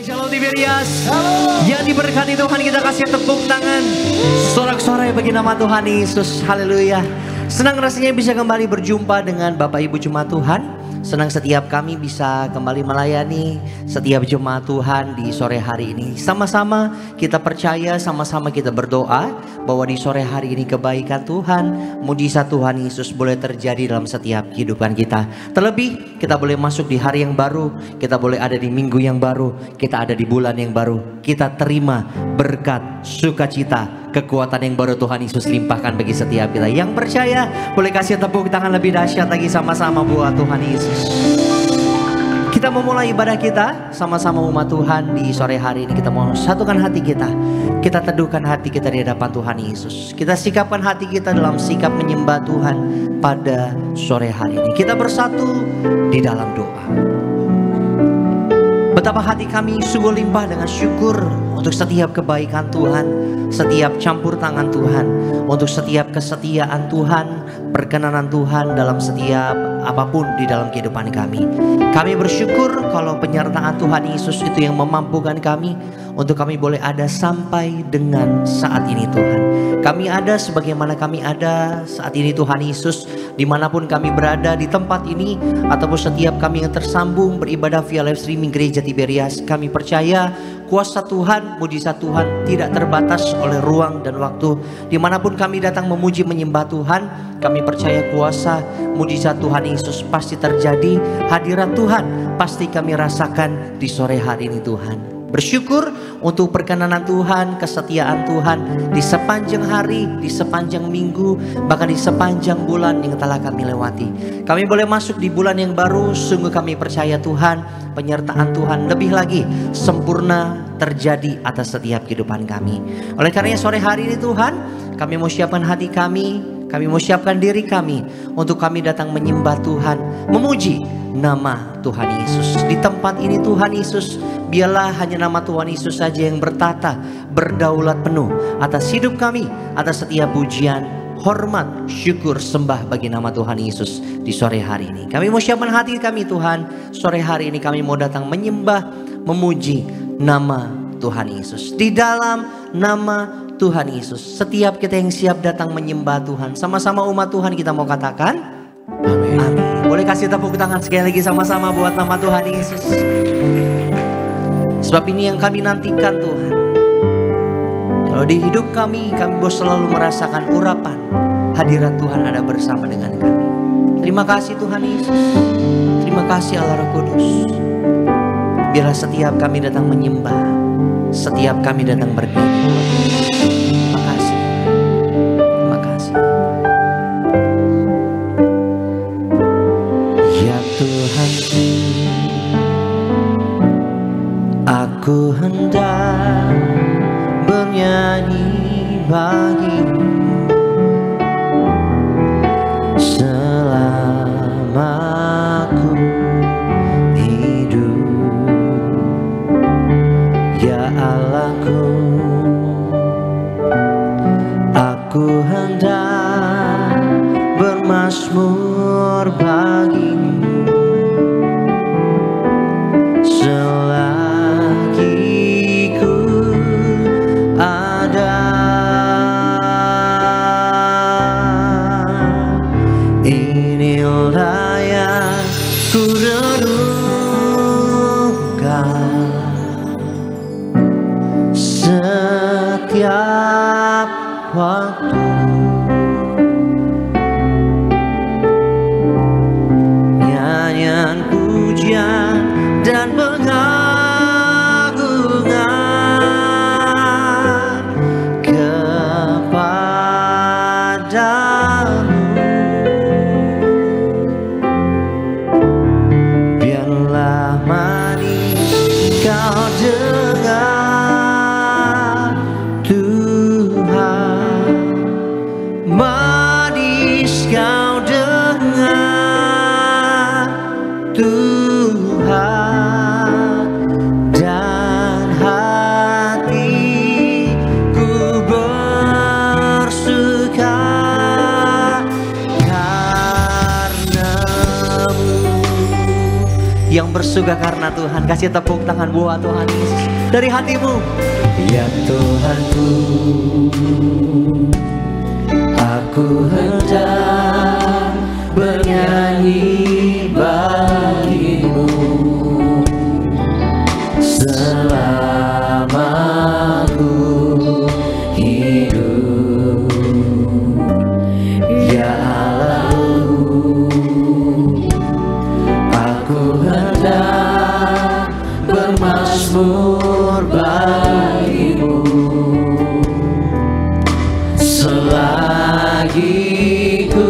Shalom Tiberias. Yang diberkati Tuhan, kita kasih tepuk tangan sorak-sorai bagi nama Tuhan Yesus. Haleluya. Senang rasanya bisa kembali berjumpa dengan Bapak Ibu Jemaat Tuhan. Senang setiap kami bisa kembali melayani setiap jemaat Tuhan di sore hari ini. Sama-sama kita percaya, sama-sama kita berdoa bahwa di sore hari ini kebaikan Tuhan, mujizat Tuhan Yesus boleh terjadi dalam setiap kehidupan kita. Terlebih kita boleh masuk di hari yang baru, kita boleh ada di minggu yang baru, kita ada di bulan yang baru. Kita terima berkat, sukacita, kekuatan yang baru Tuhan Yesus limpahkan bagi setiap kita. Yang percaya boleh kasih tepuk tangan lebih dahsyat lagi sama-sama buat Tuhan Yesus. Kita memulai ibadah kita sama-sama umat Tuhan di sore hari ini. Kita mau satukan hati kita. Kita teduhkan hati kita di hadapan Tuhan Yesus. Kita sikapkan hati kita dalam sikap menyembah Tuhan pada sore hari ini. Kita bersatu di dalam doa. Betapa hati kami sungguh limpah dengan syukur untuk setiap kebaikan Tuhan, setiap campur tangan Tuhan, untuk setiap kesetiaan Tuhan, perkenanan Tuhan dalam setiap apapun di dalam kehidupan kami. Kami bersyukur kalau penyertaan Tuhan Yesus itu yang memampukan kami untuk kami boleh ada sampai dengan saat ini Tuhan. Kami ada sebagaimana kami ada saat ini Tuhan Yesus, dimanapun kami berada di tempat ini ataupun setiap kami yang tersambung beribadah via live streaming Gereja Tiberias. Kami percaya kuasa Tuhan, mujizat Tuhan tidak terbatas oleh ruang dan waktu. Dimanapun kami datang memuji menyembah Tuhan, kami percaya kuasa mujizat Tuhan Yesus pasti terjadi. Hadirat Tuhan pasti kami rasakan di sore hari ini Tuhan. Bersyukur untuk perkenanan Tuhan, kesetiaan Tuhan di sepanjang hari, di sepanjang minggu, bahkan di sepanjang bulan yang telah kami lewati. Kami boleh masuk di bulan yang baru, sungguh kami percaya Tuhan, penyertaan Tuhan lebih lagi sempurna terjadi atas setiap kehidupan kami. Oleh karenanya sore hari ini Tuhan, kami mau siapkan hati kami mau siapkan diri kami untuk kami datang menyembah Tuhan, memuji nama Tuhan Yesus. Di tempat ini Tuhan Yesus, biarlah hanya nama Tuhan Yesus saja yang bertata, berdaulat penuh atas hidup kami, atas setiap pujian, hormat, syukur, sembah bagi nama Tuhan Yesus di sore hari ini. Kami mau siapkan hati kami Tuhan, sore hari ini kami mau datang menyembah, memuji nama Tuhan Yesus. Di dalam nama Tuhan Yesus, setiap kita yang siap datang menyembah Tuhan, sama-sama umat Tuhan kita mau katakan amin. Amin. Boleh kasih tepuk tangan sekali lagi sama-sama buat nama Tuhan Yesus. Sebab ini yang kami nantikan Tuhan. Kalau di hidup kami boleh selalu merasakan urapan hadirat Tuhan ada bersama dengan kami. Terima kasih Tuhan Yesus. Terima kasih Allah Roh Kudus. Biarlah setiap kami datang menyembah, setiap kami datang bernyanyi. Terima kasih. Terima kasih. Ya Tuhanku, aku hendak bernyanyi bagimu selama aku hidup. Ya Allahku, aku hendak bermazmur bagimu selagi ku ada. Inilah yang ku renungkan setiap waktu. Nyanyian pujian dan pengagungan kepadamu. Biarlah manis kau dengar Tuhan, manis kau dengar Tuhan, dan hatiku bersuka karenamu. yang bersuka karena Tuhan. Kasih tepuk tangan buat Tuhan Yesus dari hatimu. Ya Tuhanku, aku hendak bernyanyi bagimu selama aku hidup. Ya Allahku, aku hendak bermazmur bagimu selagi ku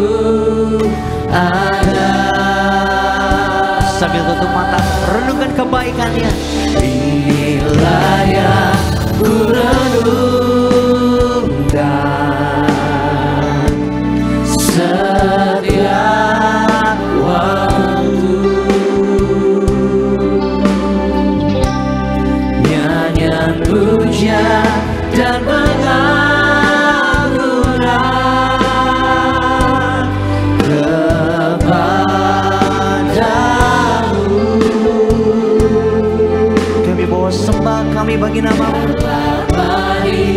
ada. Sambil tutup mata, renungkan kebaikannya. Bila yang ku renungkan setiap waktu, nyanyian pujian dan pengagungan kepadamu. Kami bawa sembah kami bagi namamu. Mari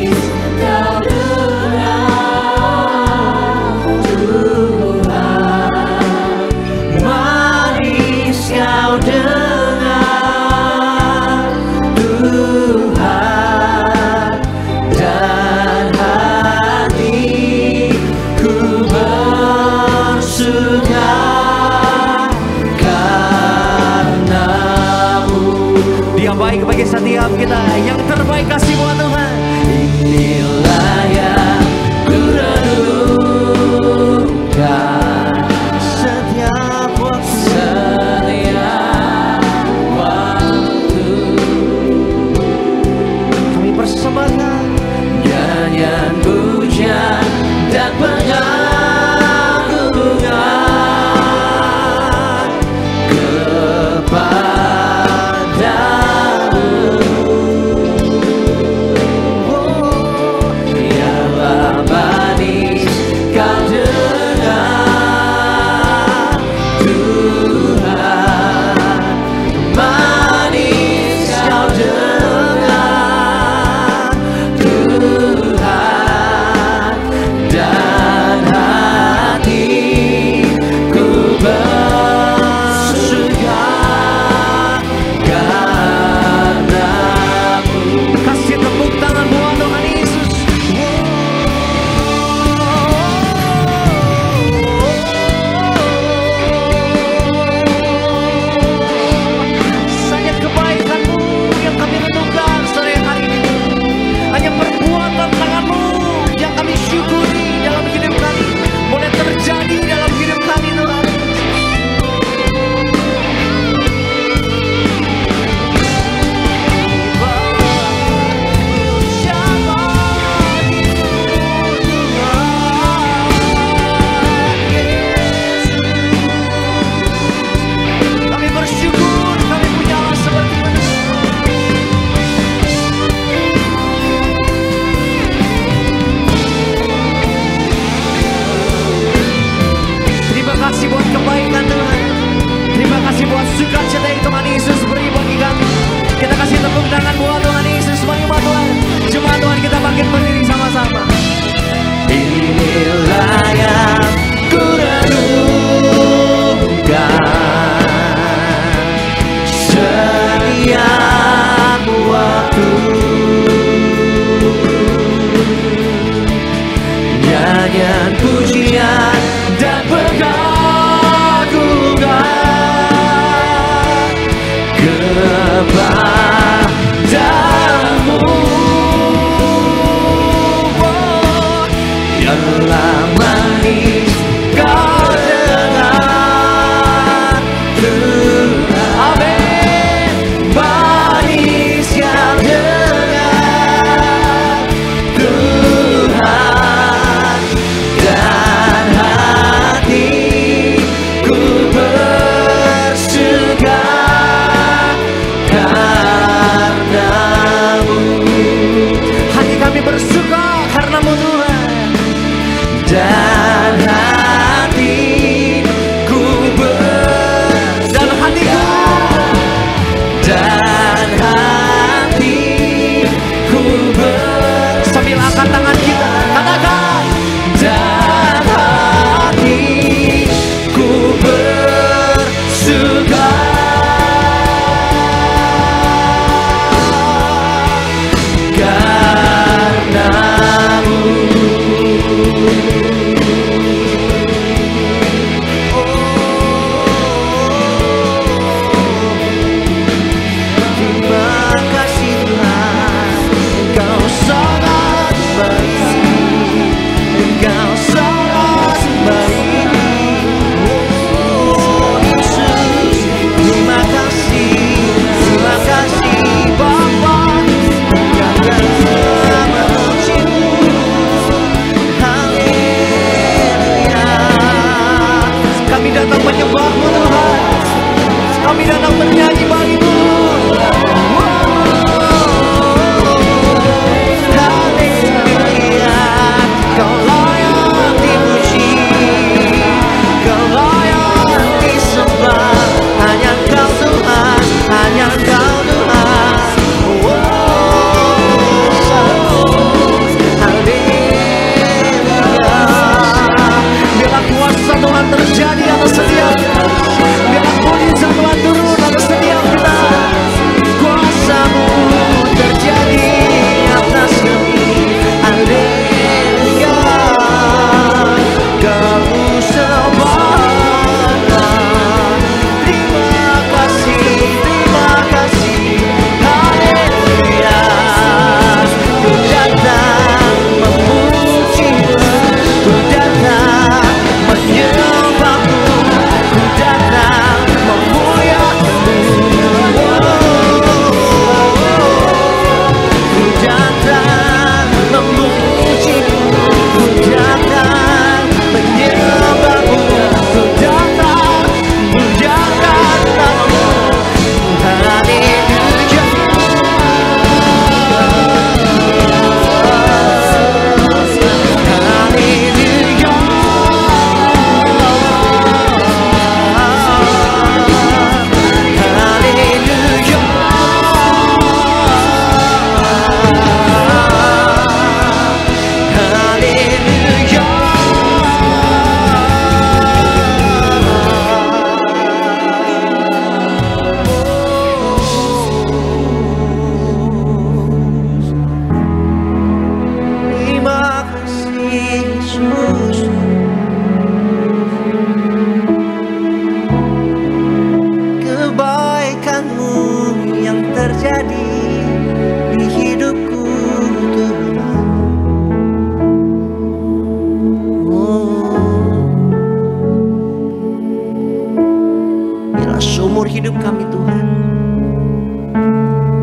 Biarlah seumur hidup kami Tuhan,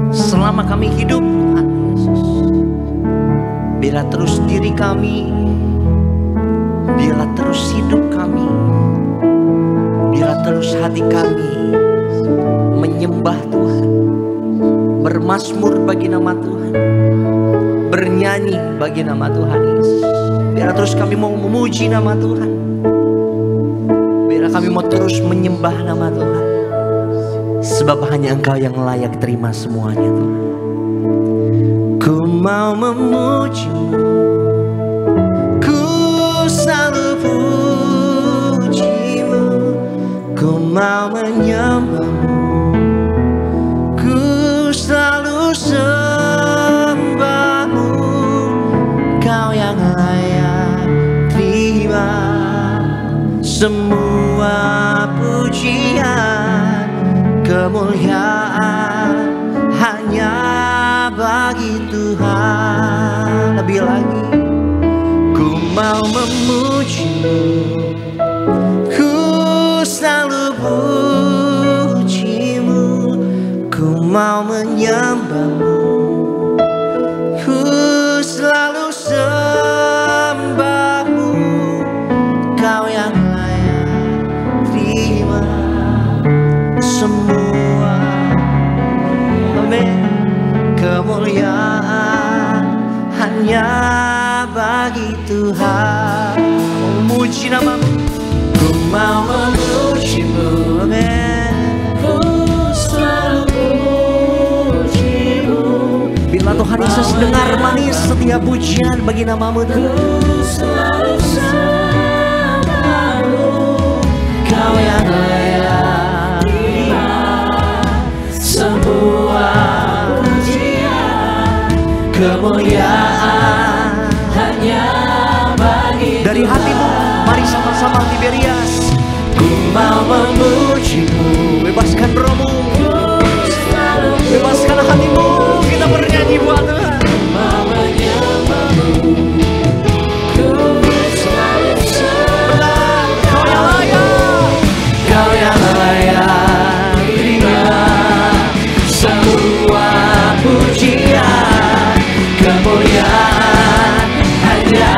selama kami hidup Tuhan Yesus, biarlah terus diri kami, biarlah terus hidup kami, biarlah terus hati kami menyembah Tuhan, bermazmur bagi nama Tuhan, bernyanyi bagi nama Tuhan Yesus. Biarlah terus kami mau memuji nama Tuhan, biarlah kami mau terus menyembah nama Tuhan, sebab hanya Engkau yang layak terima semuanya Tuhan. Ku mau memuji-Mu, ku selalu puji-Mu, ku mau menyembah-Mu, ku selalu sembah-Mu. Kau yang layak terima semua pujian, kemuliaan hanya bagi Tuhan. Lebih lagi, ku mau memuji-Mu, ku selalu puji-Mu, ku mau menyembah-Mu, ku selalu sembah-Mu. Kau yang layak terima semua, amin, kemuliaan hanya bagi Tuhan. Memuji nama-Mu, ku mau memuji-Mu, amin, ku selalu puji-Mu. Bila Tuhan Yesus dengar manis setiap pujian bagi nama-Mu, ku selalu sembah-Mu. Kau yang layak terima semua pujian, kemuliaan hanya bagi Tuhan. Dari hatimu, mari sama-sama Tiberias. Ku mau memuji-Mu, bebaskan rohmu, bebaskan hatimu, kita bernyanyi buat Tuhan. Ku mau menyembah-Mu, ku selalu sembah. Kau yang layak, Kau yang layak terima semua pujian, kemuliaan hanya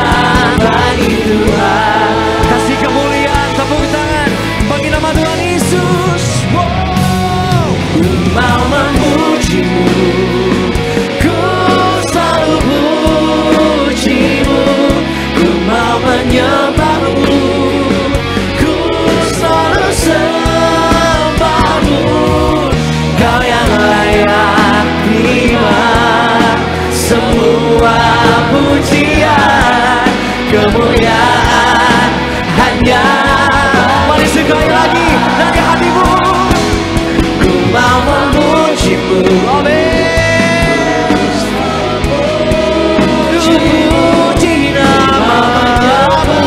bagi Tuhan. Kasih kemuliaan, tepuk tangan bagi nama Tuhan Yesus. Wow. Ku mau memuji-Mu, ku selalu puji-Mu, ku mau menyembah-Mu, ku selalu sembah-Mu. Kau yang layak terima semua pujian, kemuliaan hanya. Mari sekali lagi dari hatimu. Ku mau memuji-Mu, amin. Ku puji nama-Mu,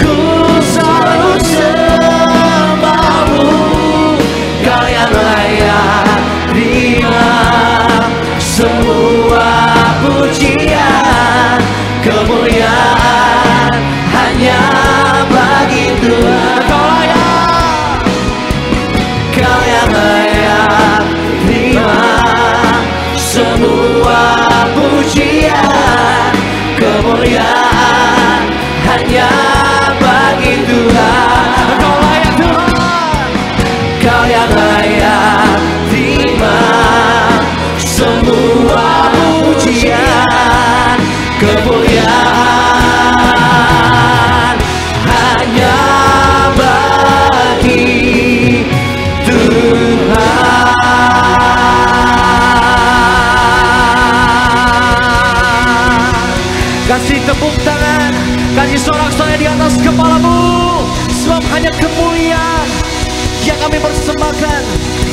ku selalu sembah-Mu. Kau yang layak terima semua pujian, kemuliaan hanya bagi Tuhan. Kau yang layak terima semua pujian, kemuliaan hanya bagi Tuhan. Kau layak Tuhan, Kau yang layak terima semua pujian, kemuliaan hanya bagi Tuhan. Kasih tepuk tangan, kasih sorak-sorai di atas kepalamu, sebab hanya kemuliaan yang kami persembahkan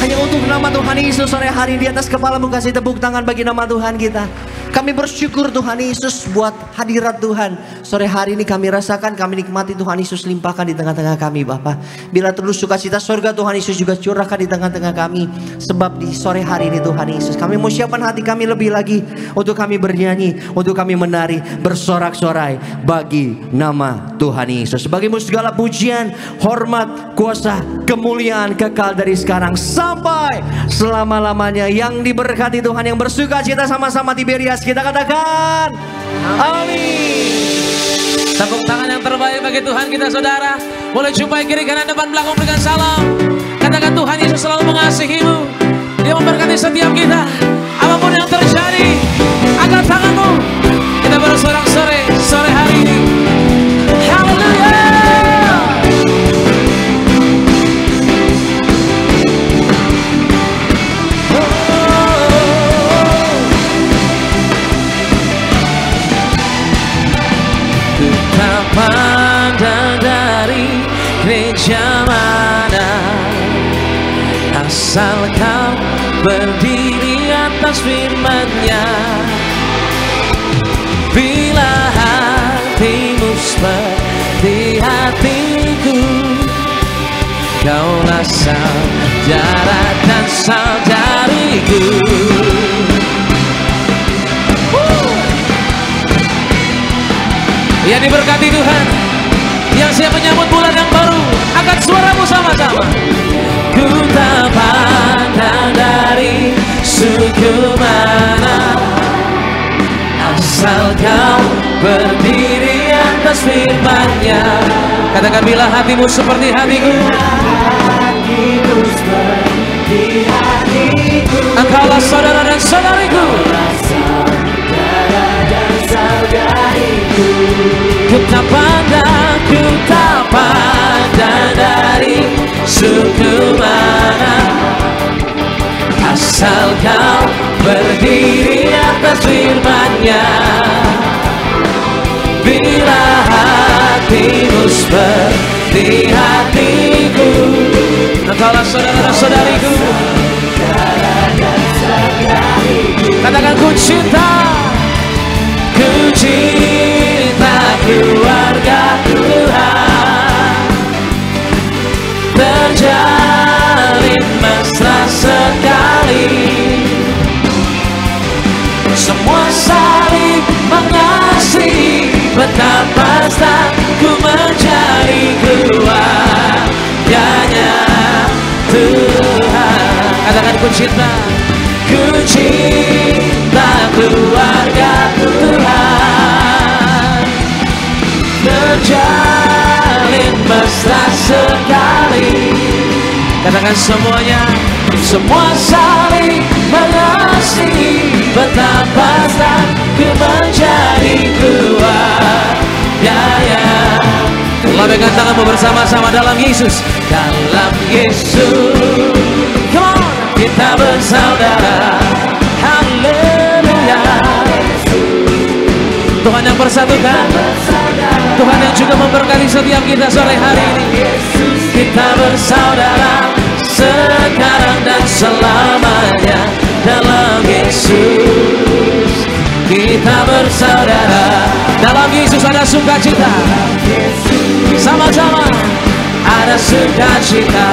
hanya untuk nama Tuhan Yesus sore hari. Di atas kepalamu kasih tepuk tangan bagi nama Tuhan kita. Kami bersyukur Tuhan Yesus buat hadirat Tuhan. Sore hari ini kami rasakan, kami nikmati Tuhan Yesus limpahkan di tengah-tengah kami Bapa. Bila terus sukacita surga Tuhan Yesus juga curahkan di tengah-tengah kami. Sebab di sore hari ini Tuhan Yesus, kami mau siapkan hati kami lebih lagi untuk kami bernyanyi, untuk kami menari, bersorak-sorai bagi nama Tuhan Yesus. Bagimu segala pujian, hormat, kuasa, kemuliaan kekal dari sekarang sampai selama-lamanya. Yang diberkati Tuhan, yang bersukacita sama-sama Tiberias, kita katakan amin. Tepuk tangan yang terbaik bagi Tuhan kita saudara. Boleh jumpai kiri kanan depan belakang berikan salam. Katakan Tuhan Yesus selalu mengasihimu. Dia memberkati setiap kita. Apapun yang terjadi, angkat tanganmu. Kita bersorak-sorai sore hari ini. Haleluya. Pandang dari gereja mana, asal kau berdiri atas firman-Nya. Bila hatimu seperti hatiku, kaulah saudara dan saudariku. Yang diberkati Tuhan, yang siap menyambut bulan yang baru, angkat suaramu sama-sama. Ku tak pandang dari suku mana, asal kau berdiri atas firman-Nya. Katakan bila hatimu seperti hatiku, engkaulah saudara dan saudariku. Ku tak pandang dari suku mana, asal kau berdiri atas firman-Nya. Bila hatimu seperti hatiku, engkaulah saudara-saudariku. Katakan ku cinta keluarga Tuhan, terjalin mesra sekali. Semua saling mengasihi, betapa ku menjadi keluarganya Tuhan. Katakan ku cinta keluarga Tuhan, terjalin mesra sekali. Katakan semuanya, semua saling mengasihi, betapa ku menjadi keluarganya. Lambaikan tanganmu bersama-sama dalam Yesus. Dalam Yesus, come on, kita bersaudara. Haleluya. Tuhan yang bersatukan, Tuhan yang juga memberkati setiap kita sore hari ini. Kita bersaudara sekarang dan selamanya dalam Yesus. Kita bersaudara dalam Yesus, ada sukacita. Sama-sama ada sukacita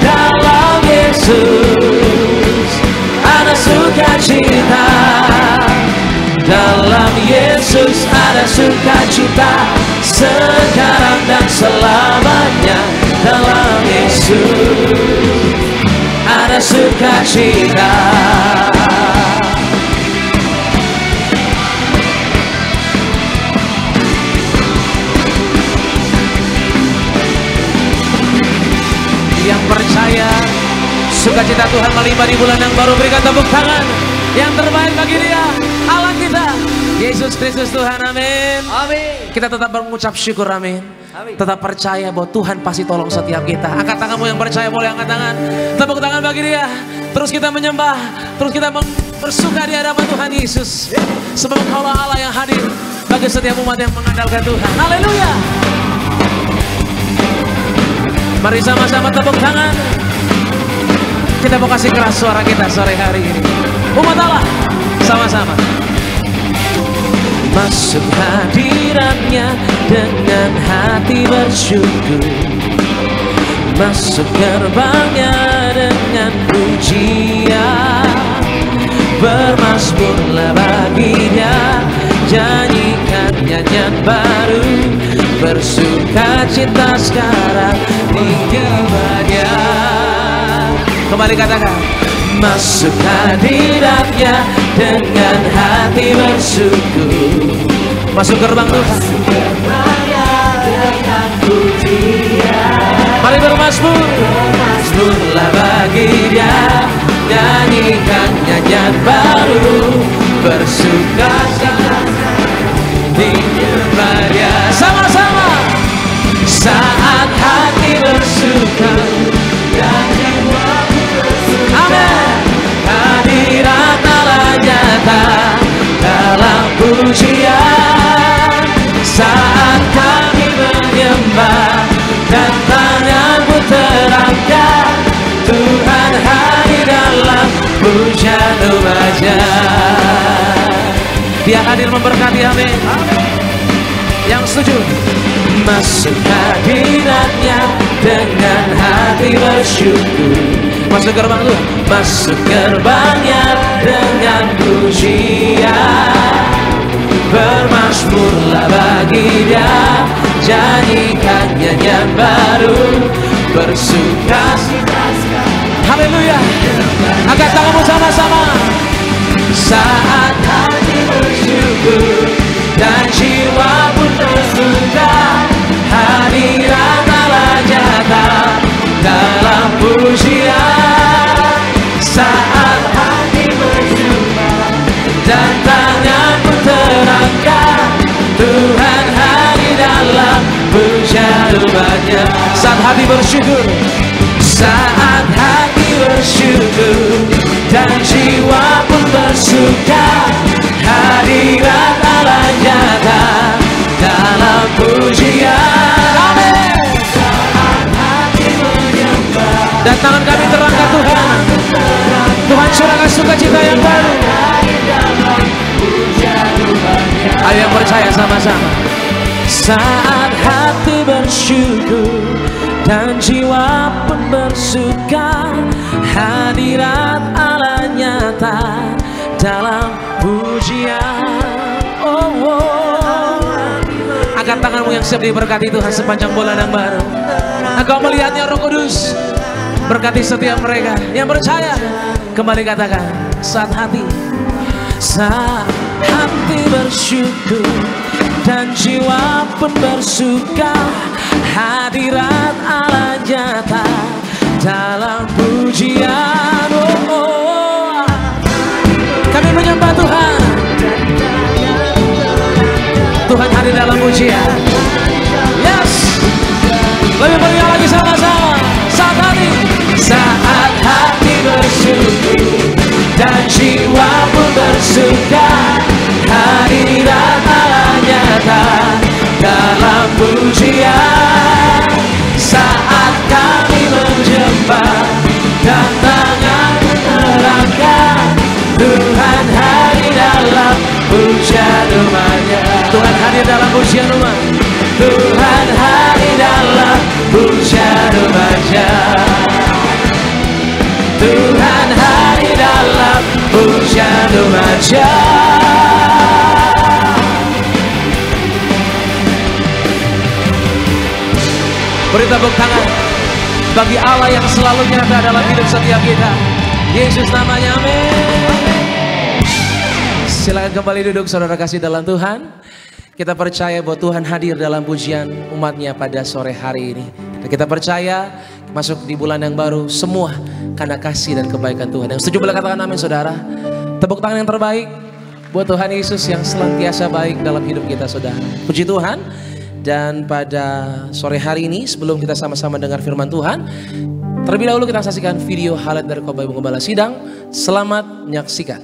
dalam Yesus. Ada sukacita dalam Yesus, ada sukacita sekarang dan selamanya dalam Yesus. Ada sukacita. Yang percaya sukacita Tuhan melimpah di bulan yang baru, berikan tepuk tangan yang terbaik bagi Dia, Allah kita, Yesus Kristus Tuhan. Amin. Amin. Kita tetap mengucap syukur, amin. Tetap percaya bahwa Tuhan pasti tolong setiap kita. Angkat tanganmu yang percaya, boleh angkat tangan. Tepuk tangan bagi Dia. Terus kita menyembah, terus kita bersuka di hadapan Tuhan Yesus. Sebab Engkaulah Allah yang hadir bagi setiap umat yang mengandalkan Tuhan. Haleluya. Mari sama-sama tepuk tangan. Kita mau kasih keras suara kita sore hari ini. Umat Allah, Sama-sama. Masuk hadiratnya dengan hati bersyukur, masuk gerbangnya dengan pujian, bermazmurlah bagi Dia, nyanyikan nyanyian baru, bersuka cita sekarang di Dia. Kembali katakan, masuk hadiratnya dengan hati bersyukur, masuk gerbang Tuhan, mari bermazmur, bermazmurlah bagi Dia, nyanyikan nyanyian baru, bersuka cita di Dia. Sama-sama. Saat hati bersuka dan jiwa bersuka, amin. Hadirat Allah nyata dalam pujian. Saat kami menyembah dan tanganmu terangkat, Tuhan hadir dalam pujian wajah. Dia hadir memberkati, amin. Yang setuju, masuk hadiratnya dengan hati bersyukur, masuk gerbang Tuhan, masuk gerbangnya dengan pujian, bermazmurlah bagi Dia, nyanyikan nyanyian baru, bersuka cita. Haleluya. Angkat tanganmu sama-sama. Saat hati bersyukur dan jiwa pun tersuka, hadirat Allah nyata dalam pujian. Saat hati bersyukur dan tangan pun terangkat, Tuhan hadir dalam pujian umatnya. Saat hati bersyukur, saat hati bersyukur dan jiwa pun bersuka, hadirat Allah nyata dalam pujian. Amin. Saat hati menyembah dan tangan kami terangkat Tuhan, Tuhan curahkan sukacita yang baru. Ayo yang percaya sama-sama. Saat hati bersyukur dan jiwa pun bersuka, hadirat Allah nyata dalam pujian. Oh, oh. Angkat tanganmu yang siap diberkati Tuhan sepanjang bulan yang baru. Engkau melihatnya Roh Kudus, berkati setiap mereka yang percaya. Kembali katakan, saat hati bersyukur dan jiwa pun bersuka, hadirat Allah nyata dalam pujian. Oh, oh. Kami menyembah Tuhan, Tuhan hadir dalam pujian. Yes, lebih meriah lagi sama-sama. Saat hati bersyukur dan jiwa pun bersuka, hadirat Allah nyata dalam pujian. Saat kami menyembah dan tangan terangkat, Tuhan hadir dalam pujian umatnya. Tuhan hadir dalam pujian umat, Tuhan hadir dalam pujian umatnya. Tuhan hadir dalam pujian umatnya. Beri tepuk tangan bagi Allah yang selalu nyata dalam hidup setiap kita. Yesus namanya, amin. Silakan kembali duduk saudara kasih dalam Tuhan. Kita percaya bahwa Tuhan hadir dalam pujian umatnya pada sore hari ini. Dan kita percaya masuk di bulan yang baru semua karena kasih dan kebaikan Tuhan. Yang setuju boleh katakan amin saudara. Tepuk tangan yang terbaik buat Tuhan Yesus yang senantiasa baik dalam hidup kita saudara. Puji Tuhan. Dan pada sore hari ini sebelum kita sama-sama dengar firman Tuhan, terlebih dahulu kita saksikan video highlight dari Khotbah Ibu Gembala Sidang. Selamat menyaksikan.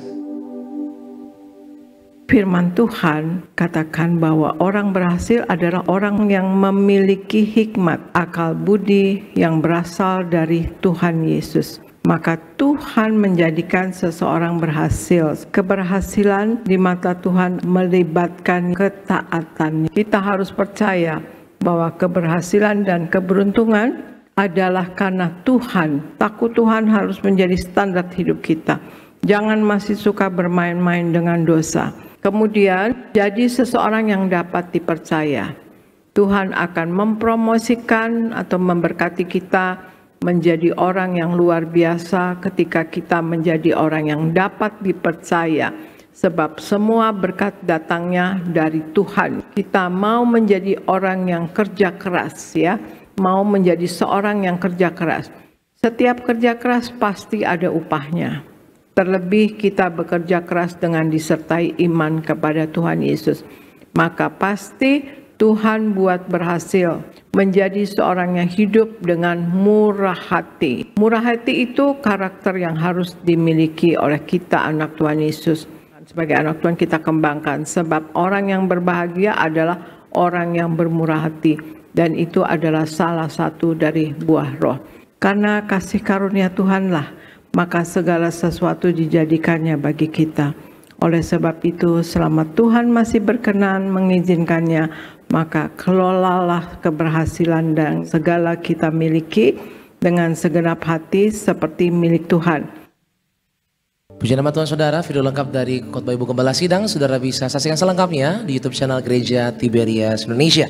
Firman Tuhan katakan bahwa orang berhasil adalah orang yang memiliki hikmat, akal budi yang berasal dari Tuhan Yesus. maka Tuhan menjadikan seseorang berhasil. Keberhasilan di mata Tuhan melibatkan ketaatan. Kita harus percaya bahwa keberhasilan dan keberuntungan adalah karena Tuhan. Takut Tuhan harus menjadi standar hidup kita. Jangan masih suka bermain-main dengan dosa. Kemudian, jadi seseorang yang dapat dipercaya. Tuhan akan mempromosikan atau memberkati kita menjadi orang yang luar biasa ketika kita menjadi orang yang dapat dipercaya. Sebab semua berkat datangnya dari Tuhan. Kita mau menjadi orang yang kerja keras, ya. Mau menjadi seorang yang kerja keras. Setiap kerja keras pasti ada upahnya. Terlebih kita bekerja keras dengan disertai iman kepada Tuhan Yesus. Maka pasti Tuhan buat berhasil menjadi seorang yang hidup dengan murah hati. Murah hati itu karakter yang harus dimiliki oleh kita anak Tuhan Yesus. Sebagai anak Tuhan kita kembangkan. Sebab orang yang berbahagia adalah orang yang bermurah hati. Dan itu adalah salah satu dari buah roh. Karena kasih karunia Tuhanlah, maka segala sesuatu dijadikannya bagi kita. Oleh sebab itu, selama Tuhan masih berkenan mengizinkannya, maka kelolalah keberhasilan dan segala kita miliki dengan segenap hati seperti milik Tuhan. Puji nama Tuhan saudara, video lengkap dari khotbah Ibu Gembala Sidang saudara bisa saksikan selengkapnya di YouTube channel Gereja Tiberias Indonesia.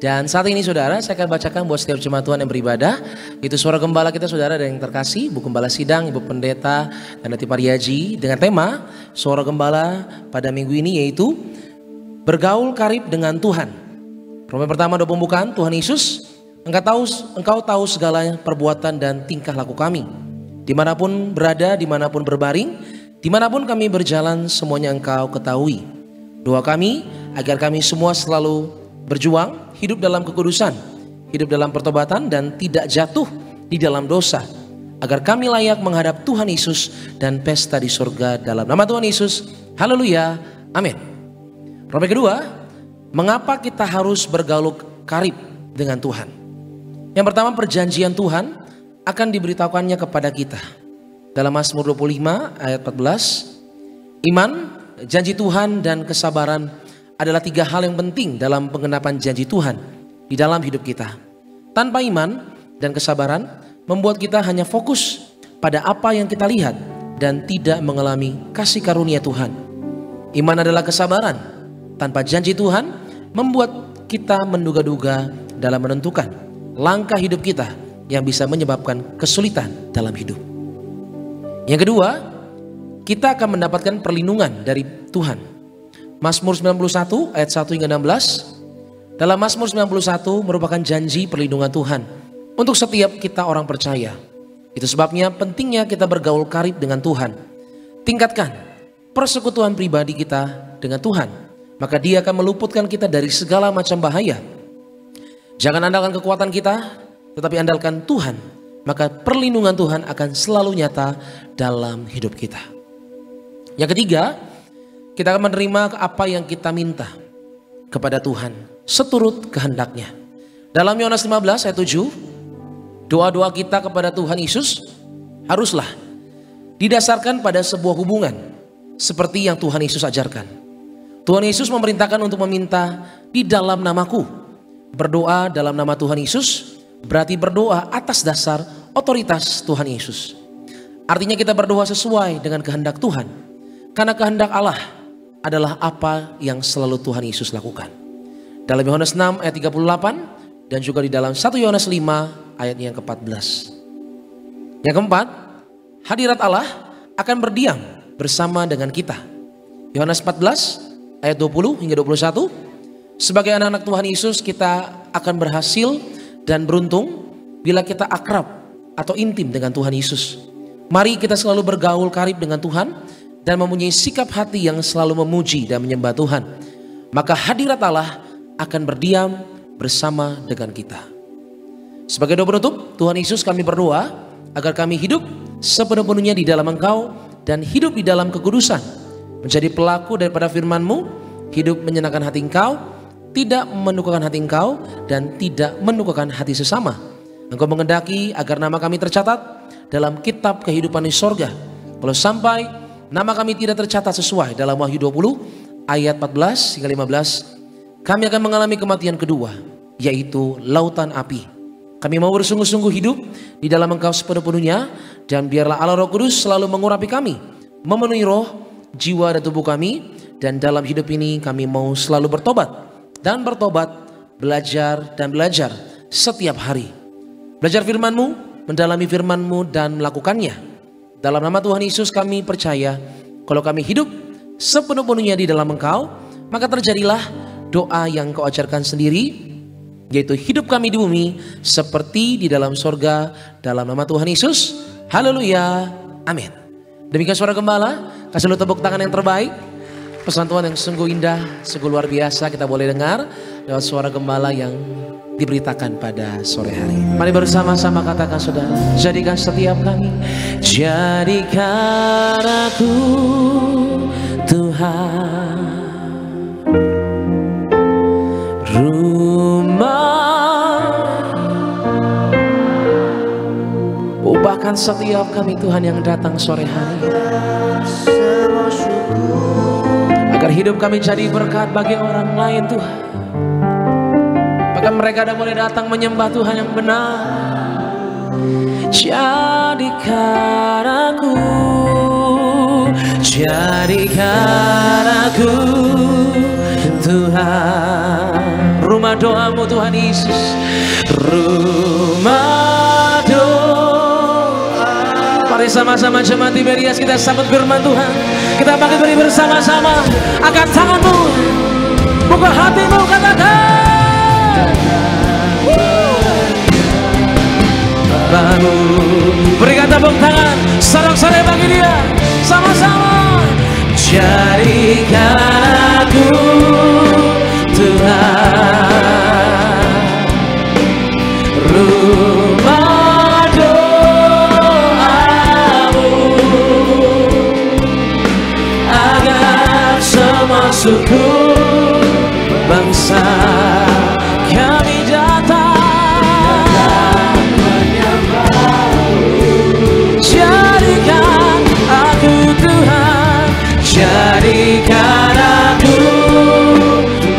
Dan saat ini saudara, saya akan bacakan buat setiap jemaat Tuhan yang beribadah. Itu suara gembala kita saudara dan yang terkasih, Bu Gembala Sidang, Ibu Pendeta, dan Nati Pariaji. Dengan tema suara gembala pada minggu ini yaitu bergaul karib dengan Tuhan. Pertanyaan pertama doa pembukaan, Tuhan Yesus, Engkau tahu segala perbuatan dan tingkah laku kami. Dimanapun berada, dimanapun berbaring, dimanapun kami berjalan, semuanya Engkau ketahui. Doa kami agar kami semua selalu berjuang, hidup dalam kekudusan, hidup dalam pertobatan dan tidak jatuh di dalam dosa. Agar kami layak menghadap Tuhan Yesus dan pesta di surga dalam nama Tuhan Yesus. Haleluya, amin. Pertanyaan kedua, mengapa kita harus bergaul karib dengan Tuhan? Yang pertama, perjanjian Tuhan akan diberitahukannya kepada kita. Dalam Mazmur 25 ayat 14, iman, janji Tuhan dan kesabaran adalah tiga hal yang penting dalam pengenapan janji Tuhan di dalam hidup kita. Tanpa iman dan kesabaran membuat kita hanya fokus pada apa yang kita lihat dan tidak mengalami kasih karunia Tuhan. Iman adalah kesabaran. Tanpa janji Tuhan membuat kita menduga-duga dalam menentukan langkah hidup kita yang bisa menyebabkan kesulitan dalam hidup. Yang kedua, kita akan mendapatkan perlindungan dari Tuhan. Mazmur 91 ayat 1 hingga 16. Dalam Mazmur 91 merupakan janji perlindungan Tuhan untuk setiap kita orang percaya. Itu sebabnya pentingnya kita bergaul karib dengan Tuhan. Tingkatkan persekutuan pribadi kita dengan Tuhan, maka Dia akan meluputkan kita dari segala macam bahaya. Jangan andalkan kekuatan kita, tetapi andalkan Tuhan, maka perlindungan Tuhan akan selalu nyata dalam hidup kita. Yang ketiga, kita akan menerima apa yang kita minta kepada Tuhan seturut kehendaknya. Dalam Yohanes 15 ayat 7, doa-doa kita kepada Tuhan Yesus haruslah didasarkan pada sebuah hubungan seperti yang Tuhan Yesus ajarkan. Tuhan Yesus memerintahkan untuk meminta di dalam namaku. Berdoa dalam nama Tuhan Yesus berarti berdoa atas dasar otoritas Tuhan Yesus. Artinya kita berdoa sesuai dengan kehendak Tuhan. Karena kehendak Allah adalah apa yang selalu Tuhan Yesus lakukan. Dalam Yohanes 6 ayat 38 dan juga di dalam 1 Yohanes 5 ayat yang ke-14. Yang keempat, hadirat Allah akan berdiam bersama dengan kita. Yohanes 14 ayat 20 hingga 21. Sebagai anak-anak Tuhan Yesus kita akan berhasil dan beruntung bila kita akrab atau intim dengan Tuhan Yesus. Mari kita selalu bergaul karib dengan Tuhan dan mempunyai sikap hati yang selalu memuji dan menyembah Tuhan. Maka hadirat Allah akan berdiam bersama dengan kita. Sebagai doa penutup, Tuhan Yesus kami berdoa agar kami hidup sepenuh-penuhnya di dalam Engkau dan hidup di dalam kekudusan. Menjadi pelaku daripada firman-Mu, hidup menyenangkan hati Engkau, tidak mendukakan hati Engkau dan tidak mendukakan hati sesama. Engkau mengendaki agar nama kami tercatat dalam kitab kehidupan di sorga. Kalau sampai nama kami tidak tercatat sesuai dalam Wahyu 20 ayat 14 hingga 15, kami akan mengalami kematian kedua, yaitu lautan api. Kami mau bersungguh-sungguh hidup di dalam Engkau sepenuh-penuhnya, dan biarlah Allah Roh Kudus selalu mengurapi kami, memenuhi roh, jiwa dan tubuh kami. Dan dalam hidup ini kami mau selalu bertobat dan bertobat, belajar dan belajar setiap hari. Belajar firman-Mu, mendalami firman-Mu dan melakukannya. Dalam nama Tuhan Yesus kami percaya, kalau kami hidup sepenuh-penuhnya di dalam Engkau, maka terjadilah doa yang Engkau ajarkan sendiri, yaitu hidup kami di bumi seperti di dalam sorga, dalam nama Tuhan Yesus. Haleluya, amin. Demikian suara gembala, kasih lu tepuk tangan yang terbaik. Pesan Tuhan yang sungguh indah, sungguh luar biasa kita boleh dengar lewat suara gembala yang diberitakan pada sore hari. Mari bersama-sama katakan saudara, jadikan setiap kami, jadikan aku Tuhan rumah, ubahkan setiap kami Tuhan yang datang sore hari, agar hidup kami jadi berkat bagi orang lain Tuhan. Bahkan mereka dah boleh datang menyembah Tuhan yang benar. Jadikan aku Tuhan rumah doamu Tuhan Yesus, rumah doa. Mari sama-sama jemaat Tiberias kita sambut firman Tuhan. Kita bangkit beri bersama-sama. Angkat tanganmu, buka hatimu, katakan baru. Berikan tepuk tangan sorak-sorai bagi dia. Sama-sama. Jadikan aku Tuhan rumah doamu, agar semua suku bangsa kami datang jadikan aku Tuhan, jadikan aku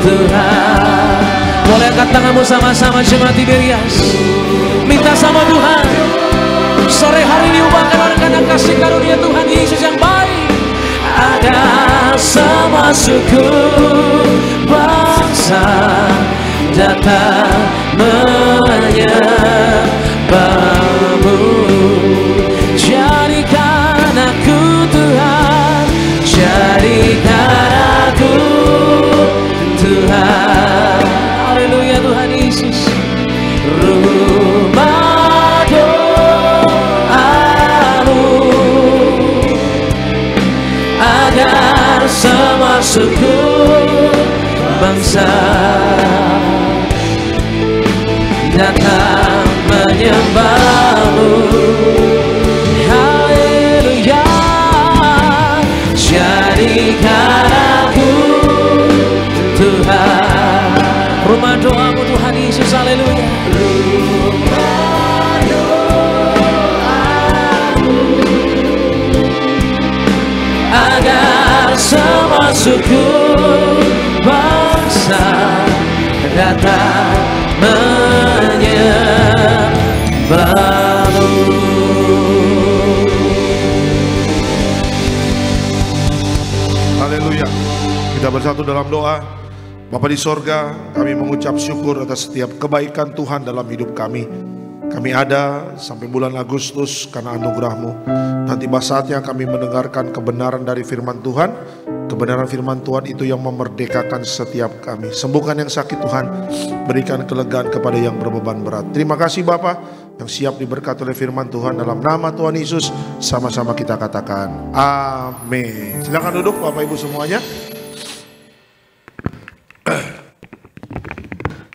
Tuhan. Boleh angkat tanganmu sama-sama jemaat Tiberias, minta sama Tuhan sore hari ini, ubahkan oleh karena kasih karunia Tuhan Yesus yang baik, agar semua suku bangsa datang menyembahmu. Jadikan aku Tuhan, jadikan aku Tuhan. Haleluya Tuhan Yesus. Rumah doamu, agar semua suku bangsa datang menyembahmu. Haleluya. Jadikan aku Tuhan rumah doamu Tuhan Yesus. Haleluya. Rumah doamu, agar semua suku bangsa datang menyembahmu. Haleluya. Kita bersatu dalam doa. Bapa di sorga, kami mengucap syukur atas setiap kebaikan Tuhan dalam hidup kami. Kami ada sampai bulan Agustus karena anugerah-Mu. Dan tiba saatnya kami mendengarkan kebenaran dari firman Tuhan. Kebenaran firman Tuhan itu yang memerdekakan setiap kami. Sembuhkan yang sakit Tuhan, berikan kelegaan kepada yang berbeban berat. Terima kasih Bapa yang siap diberkati oleh firman Tuhan. Dalam nama Tuhan Yesus sama-sama kita katakan amin. Silakan duduk Bapak Ibu semuanya.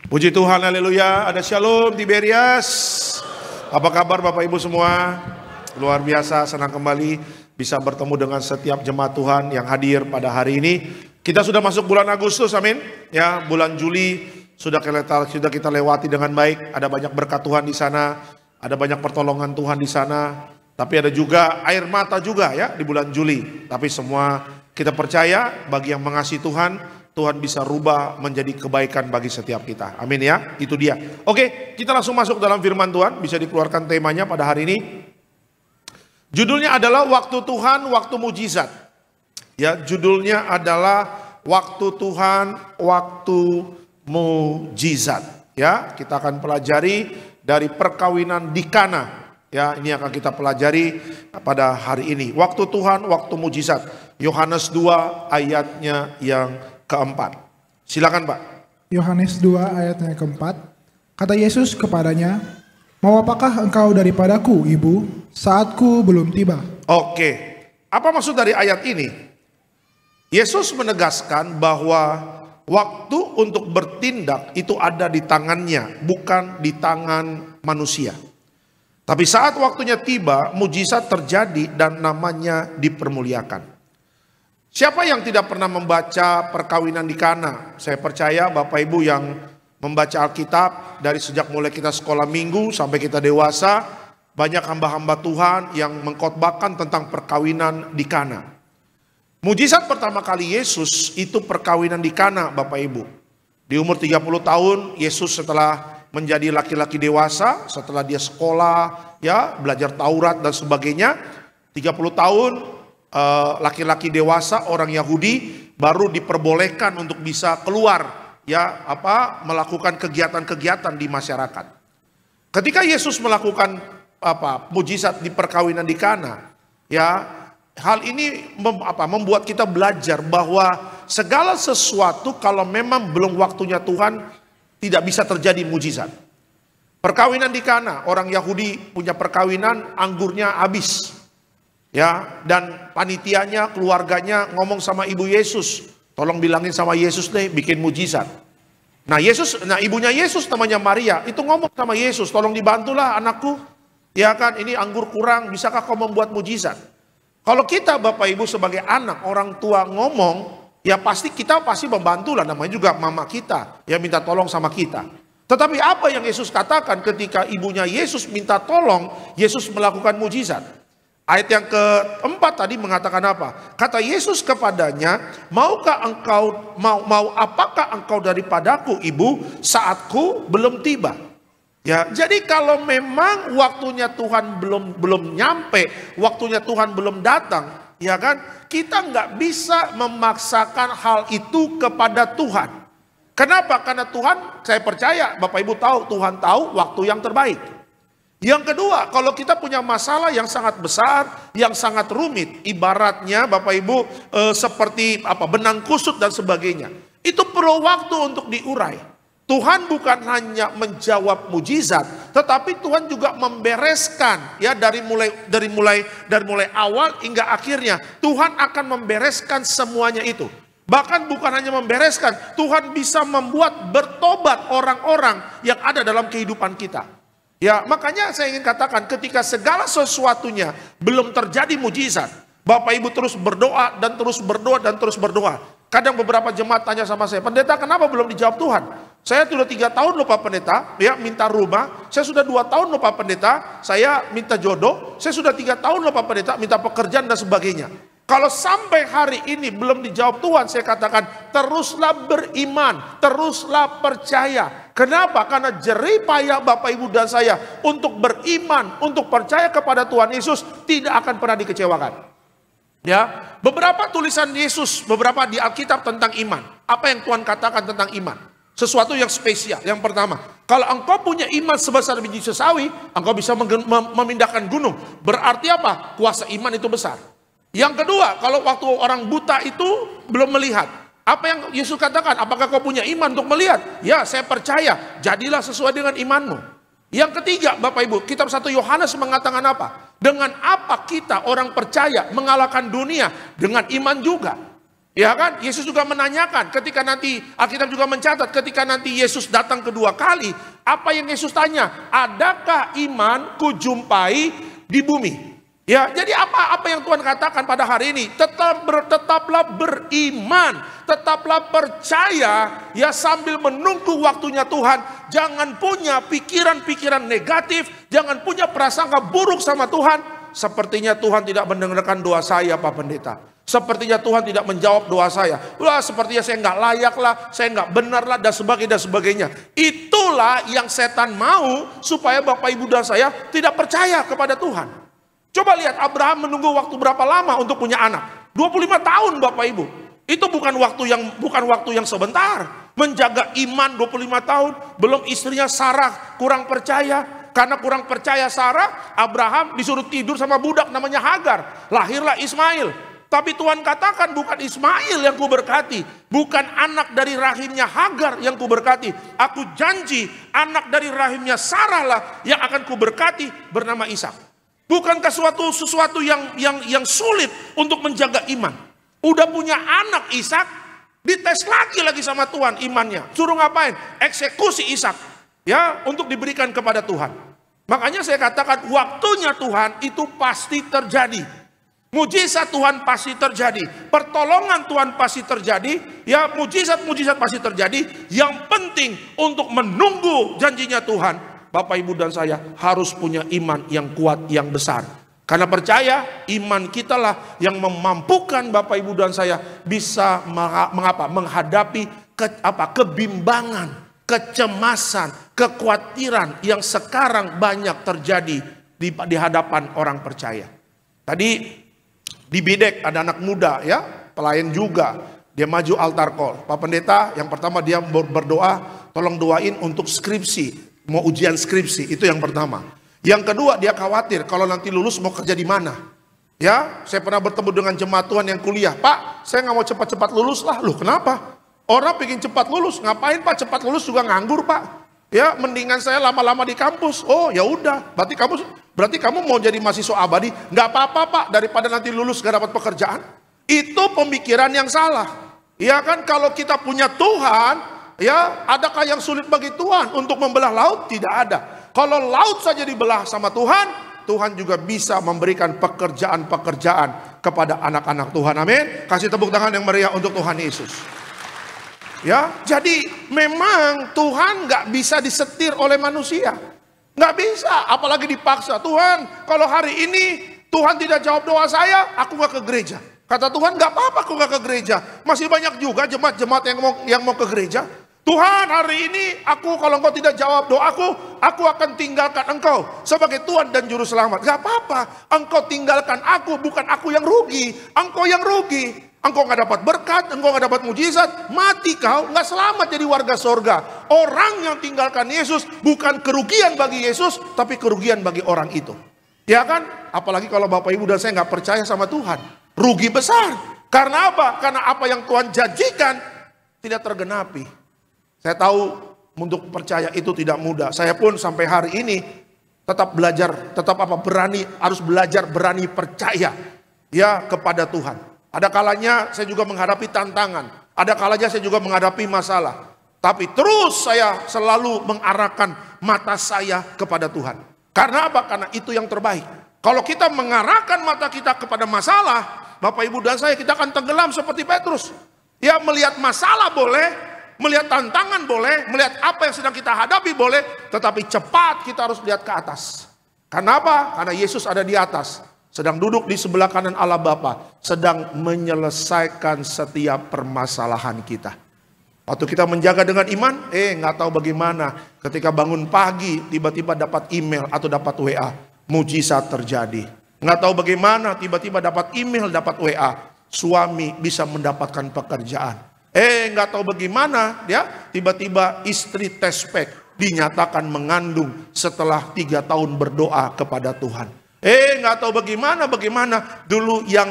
Puji Tuhan, haleluya. Ada shalom Tiberias. Apa kabar Bapak Ibu semua? Luar biasa, senang kembali bisa bertemu dengan setiap jemaat Tuhan yang hadir pada hari ini. Kita sudah masuk bulan Agustus, amin. Ya, bulan Juli sudah kita lewati dengan baik. Ada banyak berkat Tuhan di sana, ada banyak pertolongan Tuhan di sana. Tapi ada juga air mata juga ya di bulan Juli. Tapi semua kita percaya bagi yang mengasihi Tuhan, Tuhan bisa rubah menjadi kebaikan bagi setiap kita. Amin ya, itu dia. Oke, kita langsung masuk dalam firman Tuhan. Bisa dikeluarkan temanya pada hari ini. Judulnya adalah waktu Tuhan, waktu mujizat. Ya, judulnya adalah waktu Tuhan, waktu mujizat. Ya, kita akan pelajari dari perkawinan di Kana. Ya, ini akan kita pelajari pada hari ini. Waktu Tuhan, waktu mujizat. Yohanes 2 ayatnya yang keempat. Silakan Pak. Yohanes 2 ayatnya yang keempat. Kata Yesus kepadanya, "Mau apakah engkau daripadaku, Ibu? Saatku belum tiba." Oke, apa maksud dari ayat ini? Yesus menegaskan bahwa waktu untuk bertindak itu ada di tangannya, bukan di tangan manusia. Tapi saat waktunya tiba, mujizat terjadi dan namanya dipermuliakan. Siapa yang tidak pernah membaca perkawinan di Kana? Saya percaya Bapak Ibu yang membaca Alkitab dari sejak mulai kita sekolah minggu sampai kita dewasa, banyak hamba-hamba Tuhan yang mengkhotbahkan tentang perkawinan di Kana. Mujizat pertama kali Yesus itu perkawinan di Kana, Bapak Ibu. Di umur 30 tahun, Yesus setelah menjadi laki-laki dewasa, setelah dia sekolah, ya belajar Taurat dan sebagainya, 30 tahun laki-laki dewasa orang Yahudi baru diperbolehkan untuk bisa keluar, ya melakukan kegiatan-kegiatan di masyarakat. Ketika Yesus melakukan mujizat di perkawinan di Kana, ya hal ini membuat kita belajar bahwa segala sesuatu kalau memang belum waktunya Tuhan tidak bisa terjadi mujizat. Perkawinan di Kana, orang Yahudi punya perkawinan, anggurnya habis. Ya, dan panitianya, keluarganya ngomong sama ibu Yesus, tolong bilangin sama Yesus deh bikin mujizat. Nah, ibunya Yesus namanya Maria, itu ngomong sama Yesus, tolong dibantulah anakku. Ya kan, ini anggur kurang, bisakah kau membuat mujizat? Kalau kita Bapak Ibu sebagai anak, orang tua ngomong, ya kita pasti membantu lah, namanya juga mama kita yang minta tolong sama kita. Tetapi apa yang Yesus katakan ketika ibunya Yesus minta tolong, Yesus melakukan mujizat. Ayat yang keempat tadi mengatakan apa? Kata Yesus kepadanya, apakah engkau daripadaku, Ibu? Saatku belum tiba. Ya, jadi kalau memang waktunya Tuhan belum nyampe, waktunya Tuhan belum datang, ya kan? Kita nggak bisa memaksakan hal itu kepada Tuhan. Kenapa? Karena Tuhan, saya percaya Bapak Ibu tahu, Tuhan tahu waktu yang terbaik. Yang kedua, kalau kita punya masalah yang sangat besar, yang sangat rumit, ibaratnya Bapak Ibu seperti benang kusut dan sebagainya, itu perlu waktu untuk diurai. Tuhan bukan hanya menjawab mujizat, tetapi Tuhan juga membereskan, ya dari mulai awal hingga akhirnya. Tuhan akan membereskan semuanya itu. Bahkan bukan hanya membereskan, Tuhan bisa membuat bertobat orang-orang yang ada dalam kehidupan kita. Ya, makanya saya ingin katakan, ketika segala sesuatunya belum terjadi mujizat, Bapak Ibu terus berdoa dan terus berdoa dan terus berdoa. Kadang beberapa jemaat tanya sama saya, "Pendeta, kenapa belum dijawab Tuhan? Saya sudah 3 tahun loh Pak Pendeta, ya minta rumah. Saya sudah 2 tahun loh Pak Pendeta, saya minta jodoh. Saya sudah 3 tahun loh Pak Pendeta, minta pekerjaan dan sebagainya." Kalau sampai hari ini belum dijawab Tuhan, saya katakan teruslah beriman, teruslah percaya. Kenapa? Karena jerih payah Bapak Ibu dan saya untuk beriman, untuk percaya kepada Tuhan Yesus tidak akan pernah dikecewakan. Ya, beberapa tulisan Yesus, beberapa di Alkitab tentang iman. Apa yang Tuhan katakan tentang iman? Sesuatu yang spesial. Yang pertama, kalau engkau punya iman sebesar biji sesawi, engkau bisa memindahkan gunung. Berarti apa? Kuasa iman itu besar. Yang kedua, kalau waktu orang buta itu belum melihat, apa yang Yesus katakan? Apakah kau punya iman untuk melihat? Ya, saya percaya. Jadilah sesuai dengan imanmu. Yang ketiga, Bapak Ibu, kitab 1 Yohanes mengatakan apa? Dengan apa kita orang percaya mengalahkan dunia? Dengan iman juga. Ya kan? Yesus juga menanyakan ketika nanti, Alkitab juga mencatat ketika nanti Yesus datang kedua kali, apa yang Yesus tanya? Adakah iman kujumpai di bumi? Ya, jadi apa yang Tuhan katakan pada hari ini? Tetaplah beriman, tetaplah percaya, ya, sambil menunggu waktunya Tuhan. Jangan punya pikiran-pikiran negatif, jangan punya prasangka buruk sama Tuhan. Sepertinya Tuhan tidak mendengarkan doa saya, Pak Pendeta. Sepertinya Tuhan tidak menjawab doa saya. Wah, sepertinya saya nggak layak lah, saya nggak benar lah, dan sebagainya. Itulah yang setan mau supaya Bapak Ibu dan saya tidak percaya kepada Tuhan. Coba lihat Abraham menunggu waktu berapa lama untuk punya anak? 25 tahun Bapak Ibu. Itu bukan waktu yang sebentar. Menjaga iman 25 tahun, belum istrinya Sarah kurang percaya. Karena kurang percaya Sarah, Abraham disuruh tidur sama budak namanya Hagar. Lahirlah Ismail. Tapi Tuhan katakan bukan Ismail yang kuberkati, bukan anak dari rahimnya Hagar yang kuberkati. Aku janji anak dari rahimnya Sarah lah yang akan kuberkati, bernama Ishak. Bukankah sesuatu yang sulit untuk menjaga iman? Udah punya anak Ishak, dites lagi sama Tuhan imannya. Suruh ngapain? Eksekusi Ishak, ya, untuk diberikan kepada Tuhan. Makanya saya katakan waktunya Tuhan itu pasti terjadi. Mujizat Tuhan pasti terjadi, pertolongan Tuhan pasti terjadi, ya, mujizat pasti terjadi. Yang penting untuk menunggu janjinya Tuhan, Bapak Ibu dan saya harus punya iman yang kuat, yang besar. Karena percaya iman kita lah yang memampukan Bapak Ibu dan saya bisa menghadapi kebimbangan, kecemasan, kekhawatiran yang sekarang banyak terjadi di hadapan orang percaya. Tadi di Bidek ada anak muda, ya, pelayan juga. Dia maju altar call. Pak Pendeta, yang pertama dia berdoa, tolong doain untuk skripsi. Mau ujian skripsi, itu yang pertama. Yang kedua, dia khawatir kalau nanti lulus mau kerja di mana. Ya, saya pernah bertemu dengan jemaat Tuhan yang kuliah. Pak, saya nggak mau cepat-cepat lulus lah. Loh, kenapa? Orang pengen cepat lulus. Ngapain Pak cepat lulus juga nganggur Pak? Ya, mendingan saya lama-lama di kampus. Oh, ya udah. Berarti kamu mau jadi mahasiswa abadi? Nggak apa-apa Pak, daripada nanti lulus gak dapat pekerjaan. Itu pemikiran yang salah. Ya kan, kalau kita punya Tuhan, ya, adakah yang sulit bagi Tuhan untuk membelah laut? Tidak ada. Kalau laut saja dibelah sama Tuhan, Tuhan juga bisa memberikan pekerjaan-pekerjaan kepada anak-anak Tuhan. Amin. Kasih tepuk tangan yang meriah untuk Tuhan Yesus. Ya, jadi memang Tuhan nggak bisa disetir oleh manusia. Nggak bisa, apalagi dipaksa. Tuhan, kalau hari ini Tuhan tidak jawab doa saya, aku nggak ke gereja. Kata Tuhan, nggak apa-apa aku nggak ke gereja. Masih banyak juga jemaat-jemaat yang mau ke gereja. Tuhan, hari ini kalau engkau tidak jawab doaku, aku akan tinggalkan engkau sebagai Tuhan dan Juru Selamat. Gak apa-apa, engkau tinggalkan aku, bukan aku yang rugi, engkau yang rugi. Engkau gak dapat berkat, engkau gak dapat mujizat, mati kau, gak selamat jadi warga sorga. Orang yang tinggalkan Yesus bukan kerugian bagi Yesus, tapi kerugian bagi orang itu. Ya kan? Apalagi kalau Bapak Ibu dan saya gak percaya sama Tuhan, rugi besar. Karena apa? Karena apa yang Tuhan janjikan tidak tergenapi. Saya tahu untuk percaya itu tidak mudah. Saya pun sampai hari ini tetap belajar, harus belajar berani percaya, ya, kepada Tuhan. Ada kalanya saya juga menghadapi tantangan, ada kalanya saya juga menghadapi masalah. Tapi terus saya selalu mengarahkan mata saya kepada Tuhan. Karena apa? Karena itu yang terbaik. Kalau kita mengarahkan mata kita kepada masalah, Bapak Ibu dan saya, kita akan tenggelam seperti Petrus. Ya, melihat masalah boleh, melihat tantangan boleh, melihat apa yang sedang kita hadapi boleh, tetapi cepat kita harus lihat ke atas. Karena apa? Karena Yesus ada di atas, sedang duduk di sebelah kanan Allah Bapa, sedang menyelesaikan setiap permasalahan kita. Waktu kita menjaga dengan iman, nggak tahu bagaimana ketika bangun pagi tiba-tiba dapat email atau dapat WA, mujizat terjadi. Nggak tahu bagaimana tiba-tiba dapat email, dapat WA, suami bisa mendapatkan pekerjaan. Nggak tahu bagaimana, ya, tiba-tiba istri tes pack dinyatakan mengandung setelah 3 tahun berdoa kepada Tuhan. Nggak tahu bagaimana dulu yang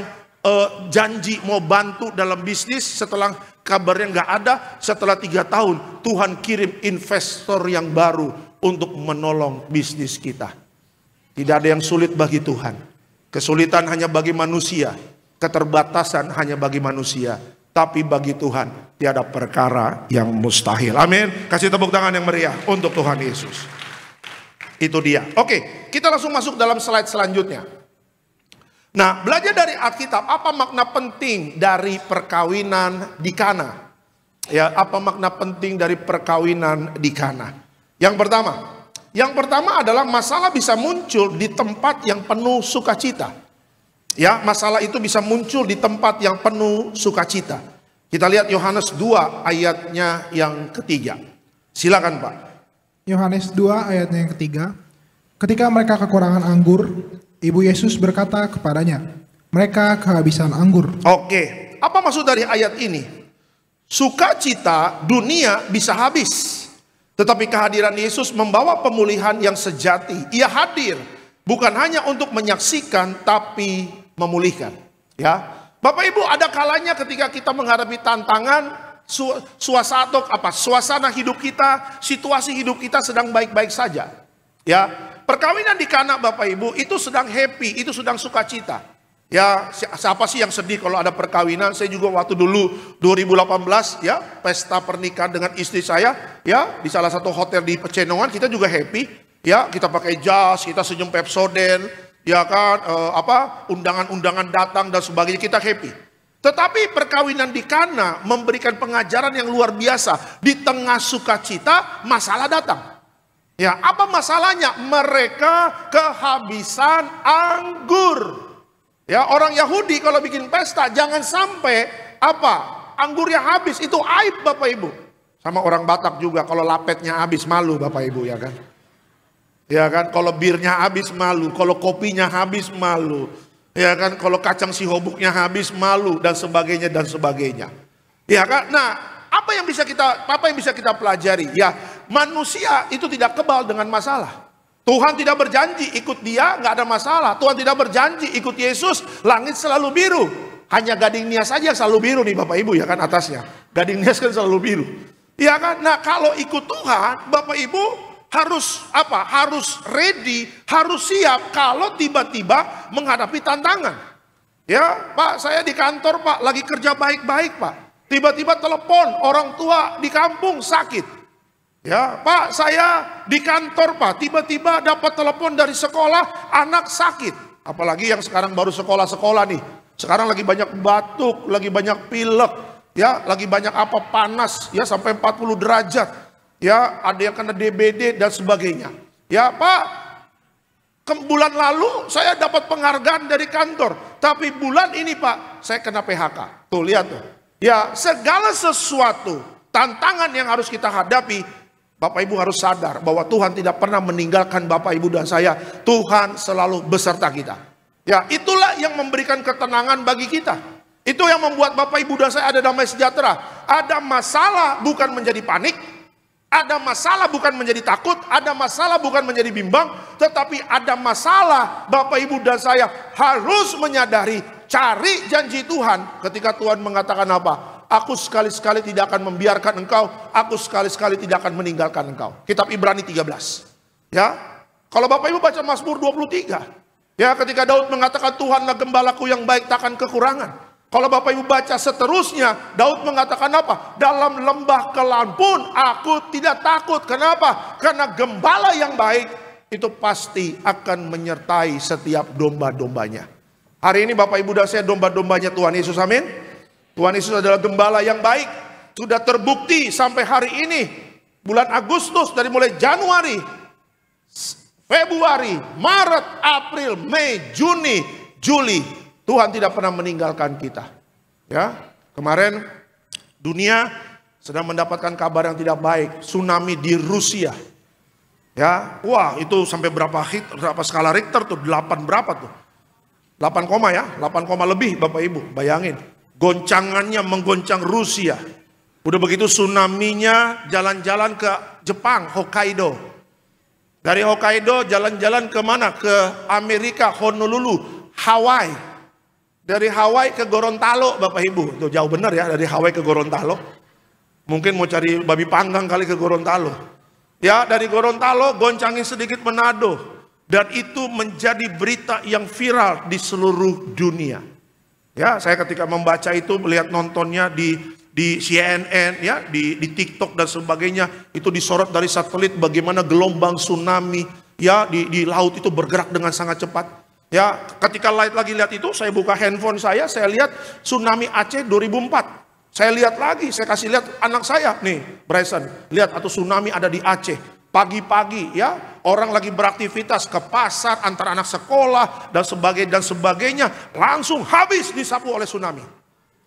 janji mau bantu dalam bisnis, setelah kabarnya nggak ada, setelah 3 tahun Tuhan kirim investor yang baru untuk menolong bisnis kita. Tidak ada yang sulit bagi Tuhan. Kesulitan hanya bagi manusia, keterbatasan hanya bagi manusia. Tapi bagi Tuhan tiada perkara yang mustahil. Amin. Kasih tepuk tangan yang meriah untuk Tuhan Yesus. Itu dia. Oke, kita langsung masuk dalam slide selanjutnya. Nah, belajar dari Alkitab, apa makna penting dari perkawinan di Kana? Ya, apa makna penting dari perkawinan di Kana? Yang pertama adalah masalah bisa muncul di tempat yang penuh sukacita. Ya, masalah itu bisa muncul di tempat yang penuh sukacita. Kita lihat Yohanes 2 ayatnya yang ketiga. Silakan Pak. Yohanes 2 ayatnya yang ketiga. Ketika mereka kekurangan anggur, Ibu Yesus berkata kepadanya, mereka kehabisan anggur. Oke, apa maksud dari ayat ini? Sukacita dunia bisa habis, tetapi kehadiran Yesus membawa pemulihan yang sejati. Ia hadir bukan hanya untuk menyaksikan, tapi memulihkan. Ya, Bapak Ibu, ada kalanya ketika kita menghadapi tantangan, suasana hidup kita, situasi hidup kita sedang baik-baik saja. Ya, perkawinan di Kana Bapak Ibu itu sedang happy, itu sedang sukacita. Ya, siapa sih yang sedih kalau ada perkawinan? Saya juga waktu dulu 2018 ya, pesta pernikahan dengan istri saya ya di salah satu hotel di Pecenongan, kita juga happy. Ya, kita pakai jas, kita senyum Pepsodent, ya kan, undangan-undangan datang dan sebagainya, kita happy. Tetapi perkawinan di Kana memberikan pengajaran yang luar biasa. Di tengah sukacita, masalah datang. Ya, apa masalahnya? Mereka kehabisan anggur. Ya, orang Yahudi kalau bikin pesta jangan sampai anggurnya habis, itu aib Bapak Ibu. Sama orang Batak juga, kalau lapetnya habis malu Bapak Ibu, ya kan? Ya kan, kalau birnya habis malu, kalau kopinya habis malu. Ya kan, kalau kacang sihobuknya habis malu, dan sebagainya dan sebagainya. Ya kan? Nah, apa yang bisa kita pelajari? Ya, manusia itu tidak kebal dengan masalah. Tuhan tidak berjanji ikut dia nggak ada masalah. Tuhan tidak berjanji ikut Yesus langit selalu biru. Hanya Gading Nias saja selalu biru nih Bapak Ibu, ya kan, atasnya. Gading Nias kan selalu biru. Ya kan? Nah, kalau ikut Tuhan, Bapak Ibu harus harus ready, harus siap kalau tiba-tiba menghadapi tantangan. Ya, Pak, saya di kantor Pak, lagi kerja baik-baik Pak. Tiba-tiba telepon orang tua di kampung sakit. Ya, Pak, saya di kantor Pak, tiba-tiba dapat telepon dari sekolah, anak sakit. Apalagi yang sekarang baru sekolah-sekolah nih. Sekarang lagi banyak batuk, lagi banyak pilek, ya, lagi banyak panas, ya, sampai 40 derajat. Ya, ada yang kena DBD dan sebagainya. Ya, Pak, bulan lalu saya dapat penghargaan dari kantor, tapi bulan ini Pak, saya kena PHK. Tuh, lihat tuh. Ya, segala sesuatu tantangan yang harus kita hadapi, Bapak Ibu harus sadar bahwa Tuhan tidak pernah meninggalkan Bapak Ibu dan saya. Tuhan selalu beserta kita. Ya, itulah yang memberikan ketenangan bagi kita. Itu yang membuat Bapak Ibu dan saya ada damai sejahtera. Ada masalah bukan menjadi panik. Ada masalah bukan menjadi takut, ada masalah bukan menjadi bimbang, tetapi ada masalah Bapak Ibu dan saya harus menyadari, cari janji Tuhan ketika Tuhan mengatakan apa? Aku sekali-sekali tidak akan membiarkan engkau, aku sekali-sekali tidak akan meninggalkan engkau. Kitab Ibrani 13. Ya, kalau Bapak Ibu baca Mazmur 23, ya, ketika Daud mengatakan Tuhanlah gembalaku yang baik, takkan kekurangan. Kalau Bapak Ibu baca seterusnya, Daud mengatakan apa? Dalam lembah kelam pun aku tidak takut. Kenapa? Karena gembala yang baik itu pasti akan menyertai setiap domba-dombanya. Hari ini Bapak Ibu dan saya domba-dombanya Tuhan Yesus, amin. Tuhan Yesus adalah gembala yang baik. Sudah terbukti sampai hari ini. Bulan Agustus, dari mulai Januari, Februari, Maret, April, Mei, Juni, Juli, Tuhan tidak pernah meninggalkan kita. Ya, kemarin dunia sedang mendapatkan kabar yang tidak baik, tsunami di Rusia. Ya, wah, itu sampai berapa skala Richter tuh? 8 berapa tuh? 8 koma ya, 8 koma lebih Bapak Ibu, bayangin. Goncangannya menggoncang Rusia. Udah begitu tsunami-nya jalan-jalan ke Jepang, Hokkaido. Dari Hokkaido jalan-jalan ke mana? Ke Amerika, Honolulu, Hawaii. Dari Hawaii ke Gorontalo Bapak Ibu. Tuh jauh bener ya, dari Hawaii ke Gorontalo. Mungkin mau cari babi panggang kali ke Gorontalo. Ya, dari Gorontalo goncangin sedikit Manado. Dan itu menjadi berita yang viral di seluruh dunia. Ya, saya ketika membaca itu, melihat nontonnya di CNN, ya, di TikTok dan sebagainya, itu disorot dari satelit bagaimana gelombang tsunami ya di laut itu bergerak dengan sangat cepat. Ya, ketika lagi lihat itu, saya buka handphone saya lihat tsunami Aceh 2004. Saya lihat lagi, saya kasih lihat anak saya, nih, Bryson, lihat atau tsunami ada di Aceh. Pagi-pagi ya, orang lagi beraktivitas ke pasar, antara anak sekolah dan sebagainya, langsung habis disapu oleh tsunami.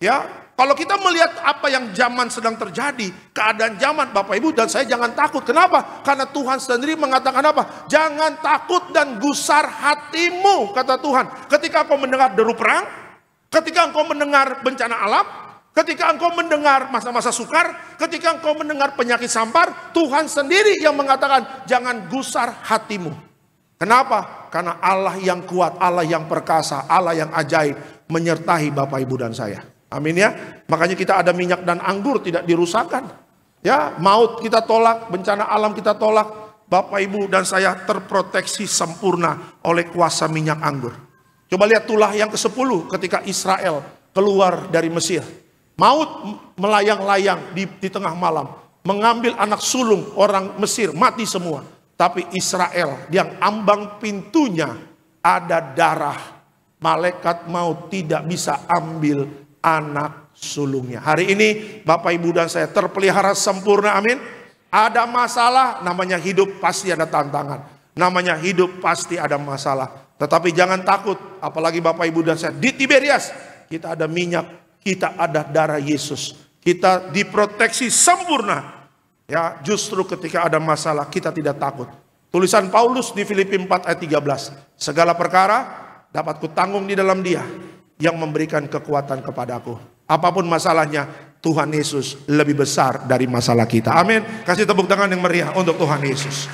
Ya, kalau kita melihat apa yang zaman sedang terjadi, keadaan zaman, Bapak Ibu dan saya jangan takut. Kenapa? Karena Tuhan sendiri mengatakan apa? Jangan takut dan gusar hatimu, kata Tuhan. Ketika engkau mendengar deru perang, ketika engkau mendengar bencana alam, ketika engkau mendengar masa-masa sukar, ketika engkau mendengar penyakit sampar, Tuhan sendiri yang mengatakan jangan gusar hatimu. Kenapa? Karena Allah yang kuat, Allah yang perkasa, Allah yang ajaib menyertai Bapak Ibu dan saya. Amin ya. Makanya kita ada minyak dan anggur tidak dirusakkan. Ya, maut kita tolak, bencana alam kita tolak. Bapak Ibu dan saya terproteksi sempurna oleh kuasa minyak anggur. Coba lihat tulah yang ke-10 ketika Israel keluar dari Mesir. Maut melayang-layang di tengah malam, mengambil anak sulung orang Mesir, mati semua. Tapi Israel yang ambang pintunya ada darah. Malaikat maut tidak bisa ambil anak sulungnya. Hari ini Bapak Ibu dan saya terpelihara sempurna, amin. Ada masalah, namanya hidup pasti ada tantangan. Namanya hidup pasti ada masalah. Tetapi jangan takut, apalagi Bapak Ibu dan saya di Tiberias, kita ada minyak, kita ada darah Yesus. Kita diproteksi sempurna. Ya, justru ketika ada masalah kita tidak takut. Tulisan Paulus di Filipi 4 ayat 13. Segala perkara dapat kutanggung di dalam Dia yang memberikan kekuatan kepadaku. Apapun masalahnya, Tuhan Yesus lebih besar dari masalah kita. Amin. Kasih tepuk tangan yang meriah untuk Tuhan Yesus.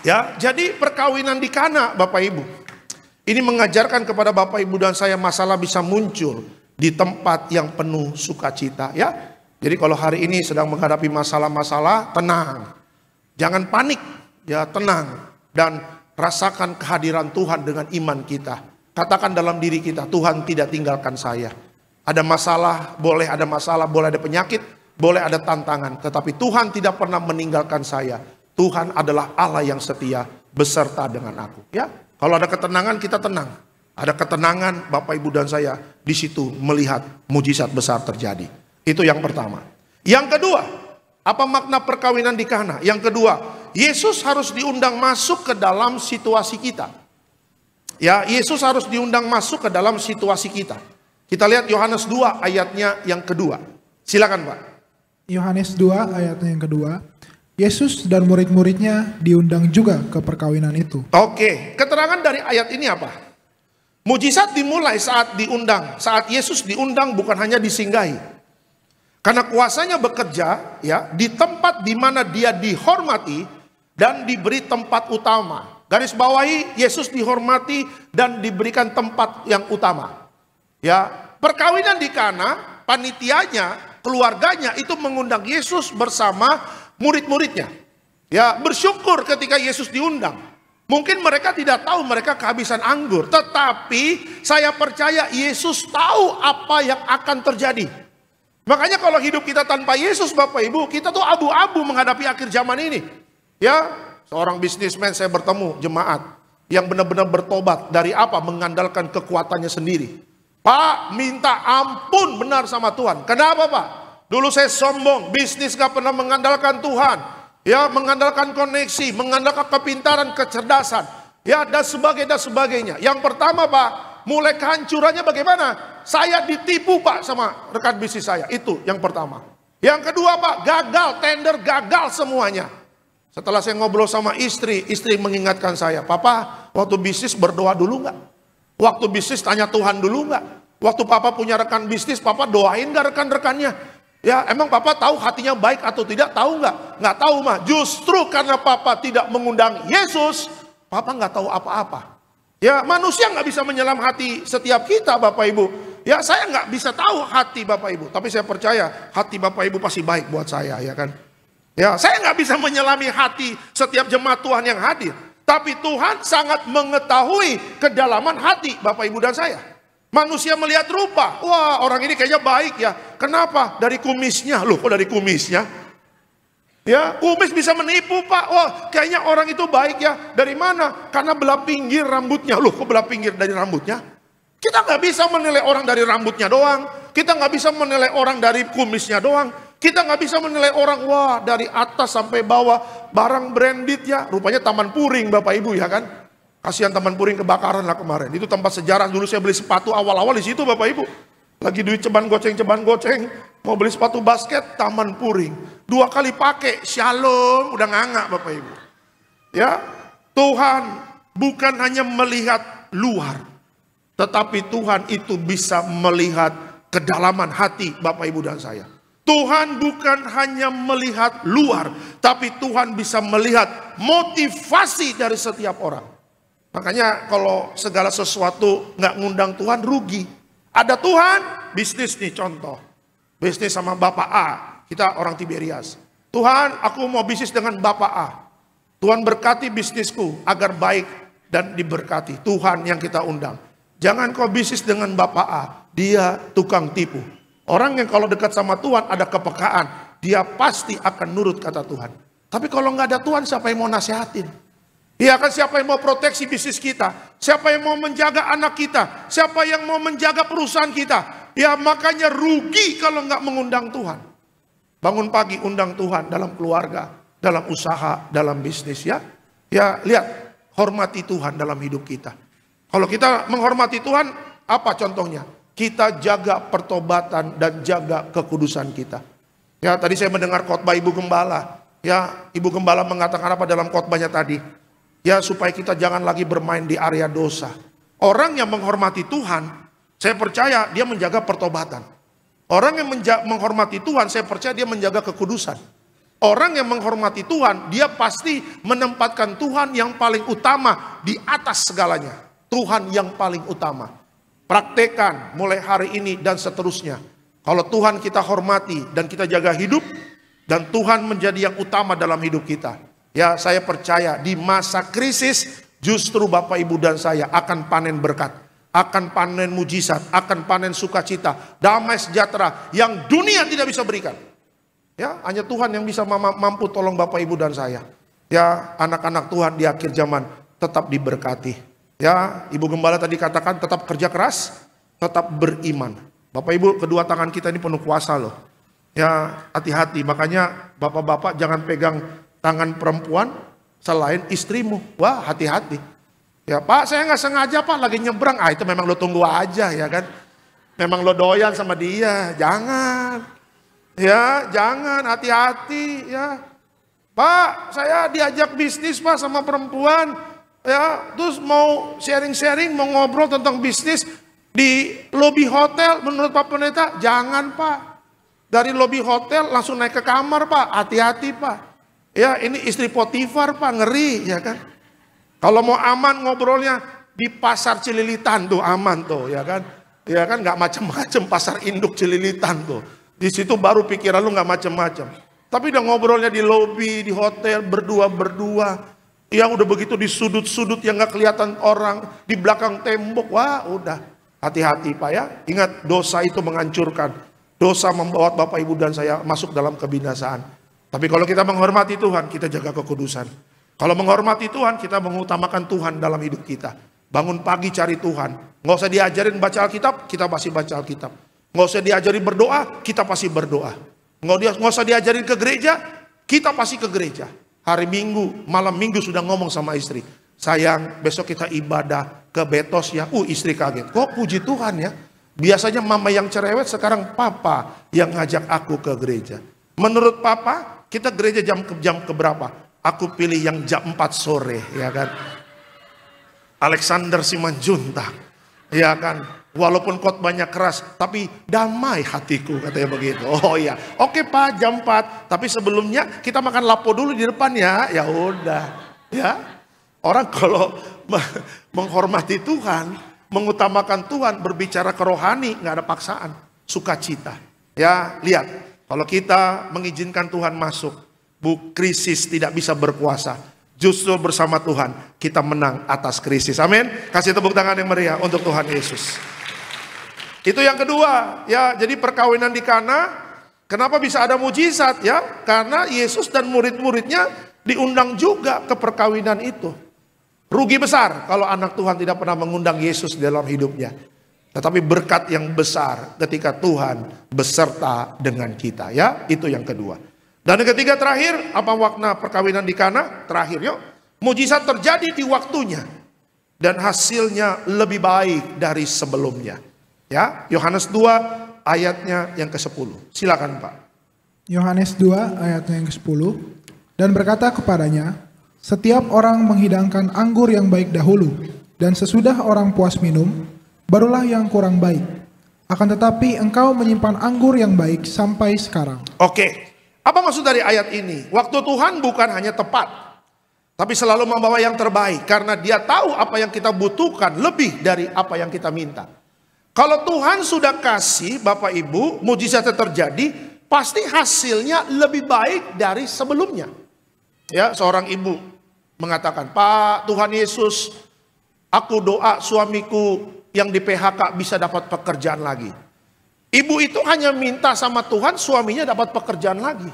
Ya, jadi perkawinan di Kana, Bapak Ibu. Ini mengajarkan kepada Bapak Ibu dan saya masalah bisa muncul di tempat yang penuh sukacita, ya. Jadi kalau hari ini sedang menghadapi masalah-masalah, tenang. Jangan panik, ya, tenang dan rasakan kehadiran Tuhan dengan iman kita. Katakan dalam diri kita, Tuhan tidak tinggalkan saya. Ada masalah, boleh ada penyakit, boleh ada tantangan. Tetapi Tuhan tidak pernah meninggalkan saya. Tuhan adalah Allah yang setia beserta dengan aku. Ya, kalau ada ketenangan kita tenang. Ada ketenangan Bapak Ibu dan saya di situ melihat mujizat besar terjadi. Itu yang pertama. Yang kedua, apa makna perkawinan di Kana? Yang kedua, Yesus harus diundang masuk ke dalam situasi kita. Ya, Yesus harus diundang masuk ke dalam situasi kita. Kita lihat Yohanes 2 ayatnya yang kedua. Silakan Pak. Yohanes 2 ayatnya yang kedua. Yesus dan murid-muridnya diundang juga ke perkawinan itu. Oke, keterangan dari ayat ini apa? Mujizat dimulai saat diundang. Saat Yesus diundang bukan hanya disinggahi. Karena kuasanya bekerja ya di tempat di mana dia dihormati dan diberi tempat utama. Garis bawahi, Yesus dihormati dan diberikan tempat yang utama. Ya, perkawinan di Kana, panitianya, keluarganya itu mengundang Yesus bersama murid-muridnya. Ya, bersyukur ketika Yesus diundang. Mungkin mereka tidak tahu mereka kehabisan anggur, tetapi saya percaya Yesus tahu apa yang akan terjadi. Makanya kalau hidup kita tanpa Yesus, Bapak Ibu, kita tuh abu-abu menghadapi akhir zaman ini. Ya, seorang bisnismen saya bertemu jemaat yang benar-benar bertobat dari apa? Mengandalkan kekuatannya sendiri. Pak, minta ampun benar sama Tuhan. Kenapa Pak? Dulu saya sombong, bisnis gak pernah mengandalkan Tuhan. Ya, mengandalkan koneksi, mengandalkan kepintaran, kecerdasan. Ya, dan sebagainya. Yang pertama Pak, mulai kehancurannya bagaimana? Saya ditipu Pak sama rekan bisnis saya. Itu yang pertama. Yang kedua Pak, gagal, tender gagal semuanya. Setelah saya ngobrol sama istri mengingatkan saya, Papa, waktu bisnis berdoa dulu nggak? Waktu bisnis tanya Tuhan dulu nggak? Waktu Papa punya rekan bisnis, Papa doain nggak rekan-rekannya? Ya, emang Papa tahu hatinya baik atau tidak? Tahu nggak? Nggak tahu mah. Justru karena Papa tidak mengundang Yesus, Papa nggak tahu apa-apa. Ya, manusia nggak bisa menyelam hati setiap kita, Bapak Ibu. Ya, saya nggak bisa tahu hati Bapak Ibu, tapi saya percaya hati Bapak Ibu pasti baik buat saya, ya kan? Ya, saya nggak bisa menyelami hati setiap jemaat Tuhan yang hadir. Tapi Tuhan sangat mengetahui kedalaman hati Bapak Ibu dan saya. Manusia melihat rupa. Wah, orang ini kayaknya baik ya. Kenapa? Dari kumisnya. Loh, kok dari kumisnya? Ya, kumis bisa menipu Pak. Wah, kayaknya orang itu baik ya. Dari mana? Karena belah pinggir rambutnya. Loh, kok belah pinggir dari rambutnya? Kita nggak bisa menilai orang dari rambutnya doang. Kita nggak bisa menilai orang dari kumisnya doang. Kita nggak bisa menilai orang, wah dari atas sampai bawah barang branded ya. Rupanya Taman Puring Bapak Ibu ya kan. Kasihan Taman Puring kebakaran lah kemarin. Itu tempat sejarah, dulu saya beli sepatu awal-awal di situ Bapak Ibu. Lagi duit ceban goceng. Mau beli sepatu basket, Taman Puring. 2 kali pakai, shalom, udah nganga Bapak Ibu. Ya, Tuhan bukan hanya melihat luar. Tetapi Tuhan itu bisa melihat kedalaman hati Bapak Ibu dan saya. Tuhan bukan hanya melihat luar. Tapi Tuhan bisa melihat motivasi dari setiap orang. Makanya kalau segala sesuatu nggak ngundang Tuhan, rugi. Ada Tuhan, bisnis nih contoh. Bisnis sama Bapak A, kita orang Tiberias. Tuhan, aku mau bisnis dengan Bapak A. Tuhan berkati bisnisku agar baik dan diberkati. Tuhan yang kita undang. Jangan kau bisnis dengan Bapak A, dia tukang tipu. Orang yang kalau dekat sama Tuhan ada kepekaan, dia pasti akan nurut kata Tuhan. Tapi kalau nggak ada Tuhan, siapa yang mau nasihatin? Ya kan, siapa yang mau proteksi bisnis kita? Siapa yang mau menjaga anak kita? Siapa yang mau menjaga perusahaan kita? Ya makanya rugi kalau nggak mengundang Tuhan. Bangun pagi undang Tuhan dalam keluarga, dalam usaha, dalam bisnis ya. Ya lihat, hormati Tuhan dalam hidup kita. Kalau kita menghormati Tuhan, apa contohnya? Kita jaga pertobatan dan jaga kekudusan kita. Ya tadi saya mendengar khotbah Ibu Gembala. Ya Ibu Gembala mengatakan apa dalam khotbahnya tadi? Ya supaya kita jangan lagi bermain di area dosa. Orang yang menghormati Tuhan, saya percaya dia menjaga pertobatan. Orang yang menghormati Tuhan, saya percaya dia menjaga kekudusan. Orang yang menghormati Tuhan, dia pasti menempatkan Tuhan yang paling utama di atas segalanya. Tuhan yang paling utama. Praktekan mulai hari ini dan seterusnya. Kalau Tuhan kita hormati dan kita jaga hidup, dan Tuhan menjadi yang utama dalam hidup kita. Ya saya percaya di masa krisis justru Bapak Ibu dan saya akan panen berkat. Akan panen mujizat, akan panen sukacita, damai sejahtera yang dunia tidak bisa berikan. Ya hanya Tuhan yang bisa mampu tolong Bapak Ibu dan saya. Ya anak-anak Tuhan di akhir zaman tetap diberkati. Ya Ibu Gembala tadi katakan tetap kerja keras, tetap beriman. Bapak Ibu kedua tangan kita ini penuh kuasa loh. Ya hati-hati, makanya bapak-bapak jangan pegang tangan perempuan selain istrimu. Wah hati-hati. Ya Pak saya nggak sengaja Pak lagi nyebrang. Ah itu memang lo tunggu aja ya kan. Memang lo doyan sama dia. Jangan. Ya jangan, hati-hati ya. Pak saya diajak bisnis Pak sama perempuan. Ya terus mau sharing-sharing, mau ngobrol tentang bisnis di lobi hotel. Menurut Pak Pendeta jangan Pak. Dari lobi hotel langsung naik ke kamar Pak. Hati-hati Pak. Ya ini istri Potifar Pak, ngeri ya kan. Kalau mau aman ngobrolnya di pasar Cililitan tuh aman tuh ya kan. Ya kan nggak macem-macem, pasar induk Cililitan tuh. Di situ baru pikiran lu nggak macem-macem. Tapi udah ngobrolnya di lobi, di hotel berdua. Yang udah begitu di sudut-sudut yang nggak kelihatan orang, di belakang tembok. Wah udah hati-hati Pak ya. Ingat dosa itu menghancurkan. Dosa membawa Bapak Ibu dan saya masuk dalam kebinasaan. Tapi kalau kita menghormati Tuhan, kita jaga kekudusan. Kalau menghormati Tuhan, kita mengutamakan Tuhan dalam hidup kita. Bangun pagi cari Tuhan. Nggak usah diajarin baca Alkitab, kita pasti baca Alkitab. Nggak usah diajarin berdoa, kita pasti berdoa. Nggak usah diajarin ke gereja, kita pasti ke gereja. Hari Minggu, malam Minggu sudah ngomong sama istri. Sayang, besok kita ibadah ke Betos ya. Istri kaget. Kok puji Tuhan ya. Biasanya mama yang cerewet, sekarang papa yang ngajak aku ke gereja. Menurut papa, kita gereja jam keberapa? Aku pilih yang jam 4 sore, ya kan? Alexander Simanjuntak, ya kan? Walaupun khotbahnya keras, tapi damai hatiku, katanya begitu. Oh iya, oke Pak, jam 4. Tapi sebelumnya kita makan lapo dulu di depan ya. Ya udah, ya. Orang kalau menghormati Tuhan, mengutamakan Tuhan, berbicara ke rohani, nggak ada paksaan, sukacita. Ya, lihat. Kalau kita mengizinkan Tuhan masuk, krisis tidak bisa berkuasa. Justru bersama Tuhan kita menang atas krisis. Amin. Kasih tepuk tangan yang meriah untuk Tuhan Yesus. Itu yang kedua. Ya, jadi perkawinan di Kana Kenapa bisa ada mujizat ya? Karena Yesus dan murid-muridnya diundang juga ke perkawinan itu. Rugi besar kalau anak Tuhan tidak pernah mengundang Yesus dalam hidupnya. Tetapi berkat yang besar ketika Tuhan beserta dengan kita ya. Itu yang kedua. Dan yang ketiga terakhir, apa makna perkawinan di Kana? Terakhir yuk. Mujizat terjadi di waktunya. Dan hasilnya lebih baik dari sebelumnya. Ya, Yohanes 2 ayatnya yang ke-10. Silakan Pak. Yohanes 2 ayatnya yang ke-10. Dan berkata kepadanya, setiap orang menghidangkan anggur yang baik dahulu, dan sesudah orang puas minum, barulah yang kurang baik. Akan tetapi engkau menyimpan anggur yang baik sampai sekarang. Oke, apa maksud dari ayat ini? Waktu Tuhan bukan hanya tepat, tapi selalu membawa yang terbaik. Karena dia tahu apa yang kita butuhkan lebih dari apa yang kita minta. Kalau Tuhan sudah kasih Bapak Ibu, mujizatnya terjadi, pasti hasilnya lebih baik dari sebelumnya. Ya, seorang ibu mengatakan, Pak Tuhan Yesus, aku doa suamiku yang di PHK bisa dapat pekerjaan lagi. Ibu itu hanya minta sama Tuhan suaminya dapat pekerjaan lagi.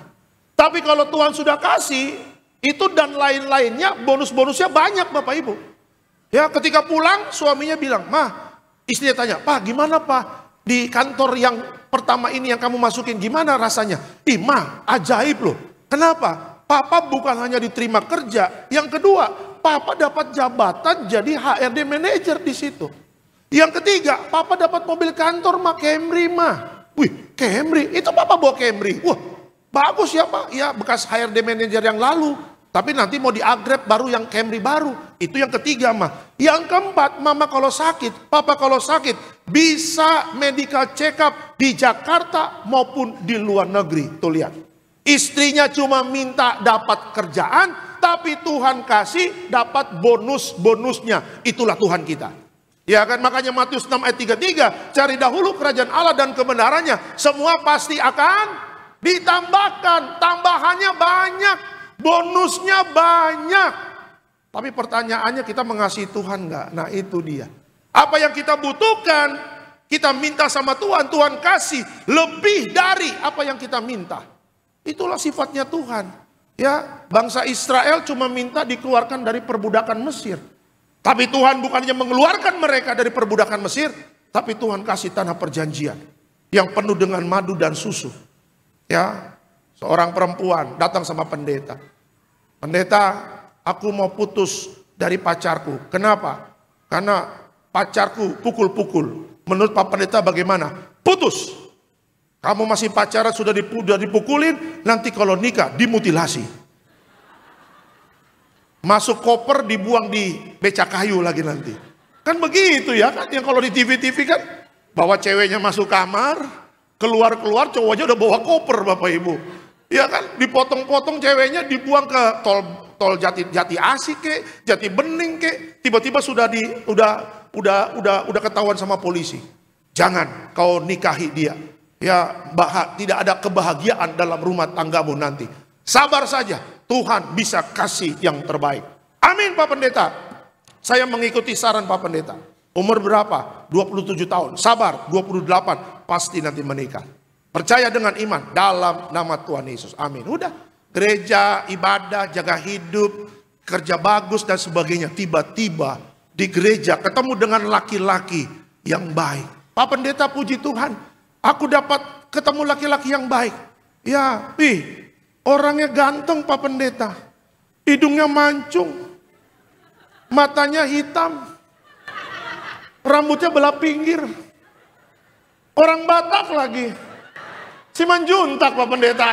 Tapi kalau Tuhan sudah kasih, itu dan lain-lainnya, bonus-bonusnya banyak Bapak Ibu. Ya, ketika pulang suaminya bilang, Mah, istrinya tanya, Pak gimana Pak? Di kantor yang pertama ini yang kamu masukin gimana rasanya? Ih Mah, ajaib loh. Kenapa? Papa bukan hanya diterima kerja, yang kedua, Papa dapat jabatan jadi HRD manager di situ. Yang ketiga, Papa dapat mobil kantor mah Camry mah. Wih, Camry, itu Papa bawa Camry. Wah, bagus ya Pak. Ya, bekas HRD manager yang lalu. Tapi nanti mau di-upgrade baru yang Camry baru. Itu yang ketiga mah. Yang keempat, Mama kalau sakit, Papa kalau sakit, bisa medical check up di Jakarta maupun di luar negeri. Tuh lihat. Istrinya cuma minta dapat kerjaan, tapi Tuhan kasih dapat bonus-bonusnya. Itulah Tuhan kita. Ya kan, makanya Matius 6 ayat 33, cari dahulu kerajaan Allah dan kebenarannya, semua pasti akan ditambahkan. Tambahannya banyak, bonusnya banyak. Tapi pertanyaannya, kita mengasihi Tuhan enggak? Nah itu dia. Apa yang kita butuhkan, kita minta sama Tuhan, Tuhan kasih lebih dari apa yang kita minta. Itulah sifatnya Tuhan. Ya, bangsa Israel cuma minta dikeluarkan dari perbudakan Mesir. Tapi Tuhan bukannya mengeluarkan mereka dari perbudakan Mesir, tapi Tuhan kasih tanah perjanjian yang penuh dengan madu dan susu. Ya, seorang perempuan datang sama pendeta. Pendeta, aku mau putus dari pacarku. Kenapa? Karena pacarku pukul-pukul. Menurut Pak Pendeta bagaimana? Putus. Kamu masih pacaran sudah dipukulin, nanti kalau nikah dimutilasi. Masuk koper dibuang di becak kayu lagi nanti. Kan begitu ya kan, yang kalau di TV-TV kan bawa ceweknya masuk kamar, keluar-keluar cowoknya udah bawa koper Bapak Ibu. Ya kan, dipotong-potong ceweknya dibuang ke tol Jati Asih ke, Jati Bening ke, tiba-tiba sudah ketahuan sama polisi. Jangan kau nikahi dia. Ya, tidak ada kebahagiaan dalam rumah tanggamu nanti. Sabar saja, Tuhan bisa kasih yang terbaik. Amin Pak Pendeta. Saya mengikuti saran Pak Pendeta. Umur berapa? 27 tahun. Sabar, 28 pasti nanti menikah. Percaya dengan iman dalam nama Tuhan Yesus. Amin. Udah, gereja, ibadah, jaga hidup, kerja bagus dan sebagainya. Tiba-tiba di gereja ketemu dengan laki-laki yang baik. Pak Pendeta, puji Tuhan. Aku dapat ketemu laki-laki yang baik. Ya, orangnya ganteng Pak Pendeta. Hidungnya mancung. Matanya hitam. Rambutnya belah pinggir. Orang Batak lagi. Simanjuntak Pak Pendeta.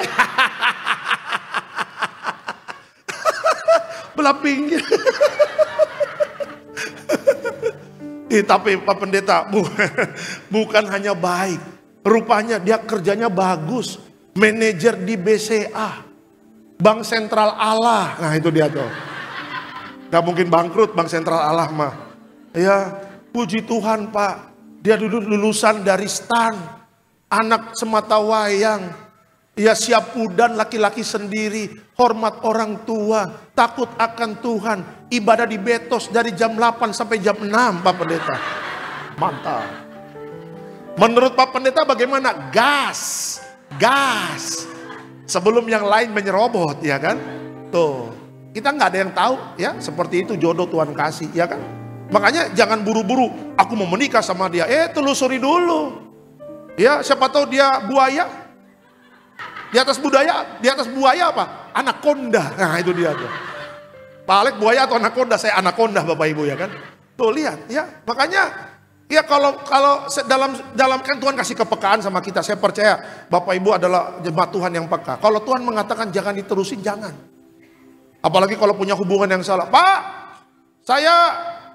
Belah pinggir. Tapi Pak Pendeta bukan hanya baik. Rupanya dia kerjanya bagus. Manajer di BCA. Bank Sentral Allah. Nah itu dia tuh. Gak mungkin bangkrut Bank Sentral Allah mah. Ya, puji Tuhan Pak. Dia dulu lulusan dari STAN. Anak semata wayang. Ya, siap pudan laki-laki sendiri. Hormat orang tua. Takut akan Tuhan. Ibadah di Betos dari jam 8 sampai jam 6 Pak Pendeta. Mantap. Menurut Pak Pendeta bagaimana? Gas. gas sebelum yang lain menyerobot, ya kan? Tuh, kita nggak ada yang tahu, ya. Seperti itu jodoh Tuhan kasih, ya kan? Makanya jangan buru-buru. Aku mau menikah sama dia. Telusuri dulu. Ya, siapa tahu dia buaya. Di atas buaya apa? Anaconda. Nah, itu dia tuh. Pak Alek buaya atau anaconda? Saya anaconda, Bapak Ibu, ya kan? Tuh lihat, ya. Makanya ya kalau dalam kan Tuhan kasih kepekaan sama kita. Saya percaya Bapak Ibu adalah jemaat Tuhan yang peka. Kalau Tuhan mengatakan jangan diterusin, jangan. Apalagi kalau punya hubungan yang salah. Pak, saya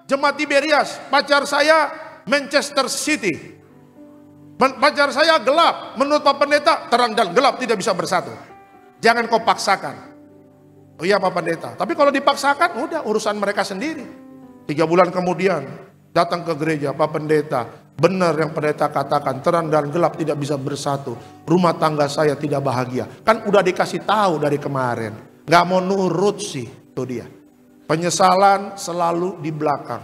jemaat Tiberias, pacar saya Manchester City. Pacar saya gelap. Menurut Pak Pendeta, terang dan gelap tidak bisa bersatu. Jangan kau paksakan. Oh iya Pak Pendeta. Tapi kalau dipaksakan, udah urusan mereka sendiri. 3 bulan kemudian datang ke gereja, Pak Pendeta, benar yang pendeta katakan, terang dan gelap tidak bisa bersatu. Rumah tangga saya tidak bahagia. Kan udah dikasih tahu dari kemarin. Gak mau nurut sih, itu dia. Penyesalan selalu di belakang.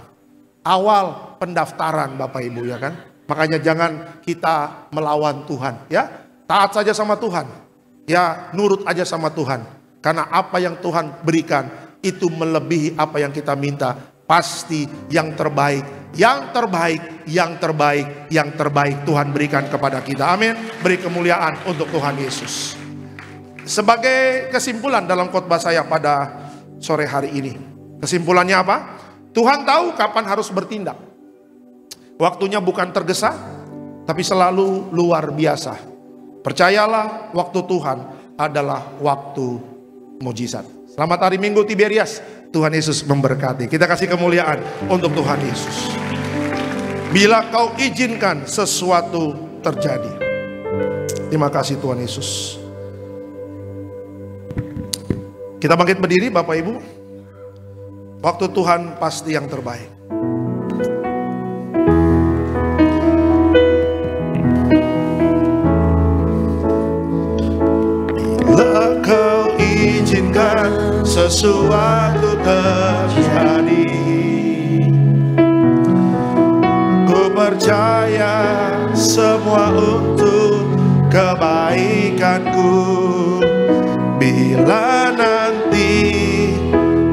Awal pendaftaran Bapak Ibu, ya kan? Makanya jangan kita melawan Tuhan, ya. Taat saja sama Tuhan. Ya, nurut aja sama Tuhan. Karena apa yang Tuhan berikan itu melebihi apa yang kita minta. Pasti yang terbaik, yang terbaik, yang terbaik, yang terbaik Tuhan berikan kepada kita. Amin. Beri kemuliaan untuk Tuhan Yesus. Sebagai kesimpulan dalam khotbah saya pada sore hari ini. Kesimpulannya apa? Tuhan tahu kapan harus bertindak. Waktunya bukan tergesa, tapi selalu luar biasa. Percayalah, waktu Tuhan adalah waktu mujizat. Selamat hari Minggu Tiberias. Tuhan Yesus memberkati. Kita kasih kemuliaan untuk Tuhan Yesus. Bila kau izinkan sesuatu terjadi. Terima kasih Tuhan Yesus. Kita bangkit berdiri Bapak Ibu. Waktu Tuhan pasti yang terbaik. Bila kau izinkan sesuatu terjadi, ku percaya semua untuk kebaikanku. Bila nanti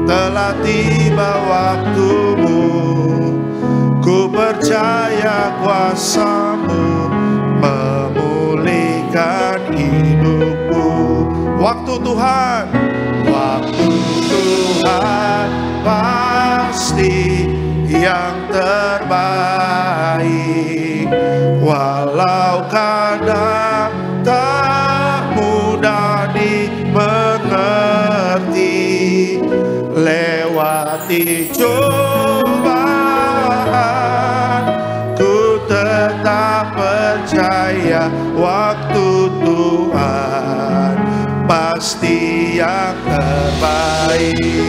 telah tiba waktumu, ku percaya kuasa-Mu memulihkan hidupku. Waktu Tuhan pasti yang terbaik. Walau kadang tak mudah dimengerti, lewati cobaan, ku tetap percaya waktu Tuhan pasti yang terbaik.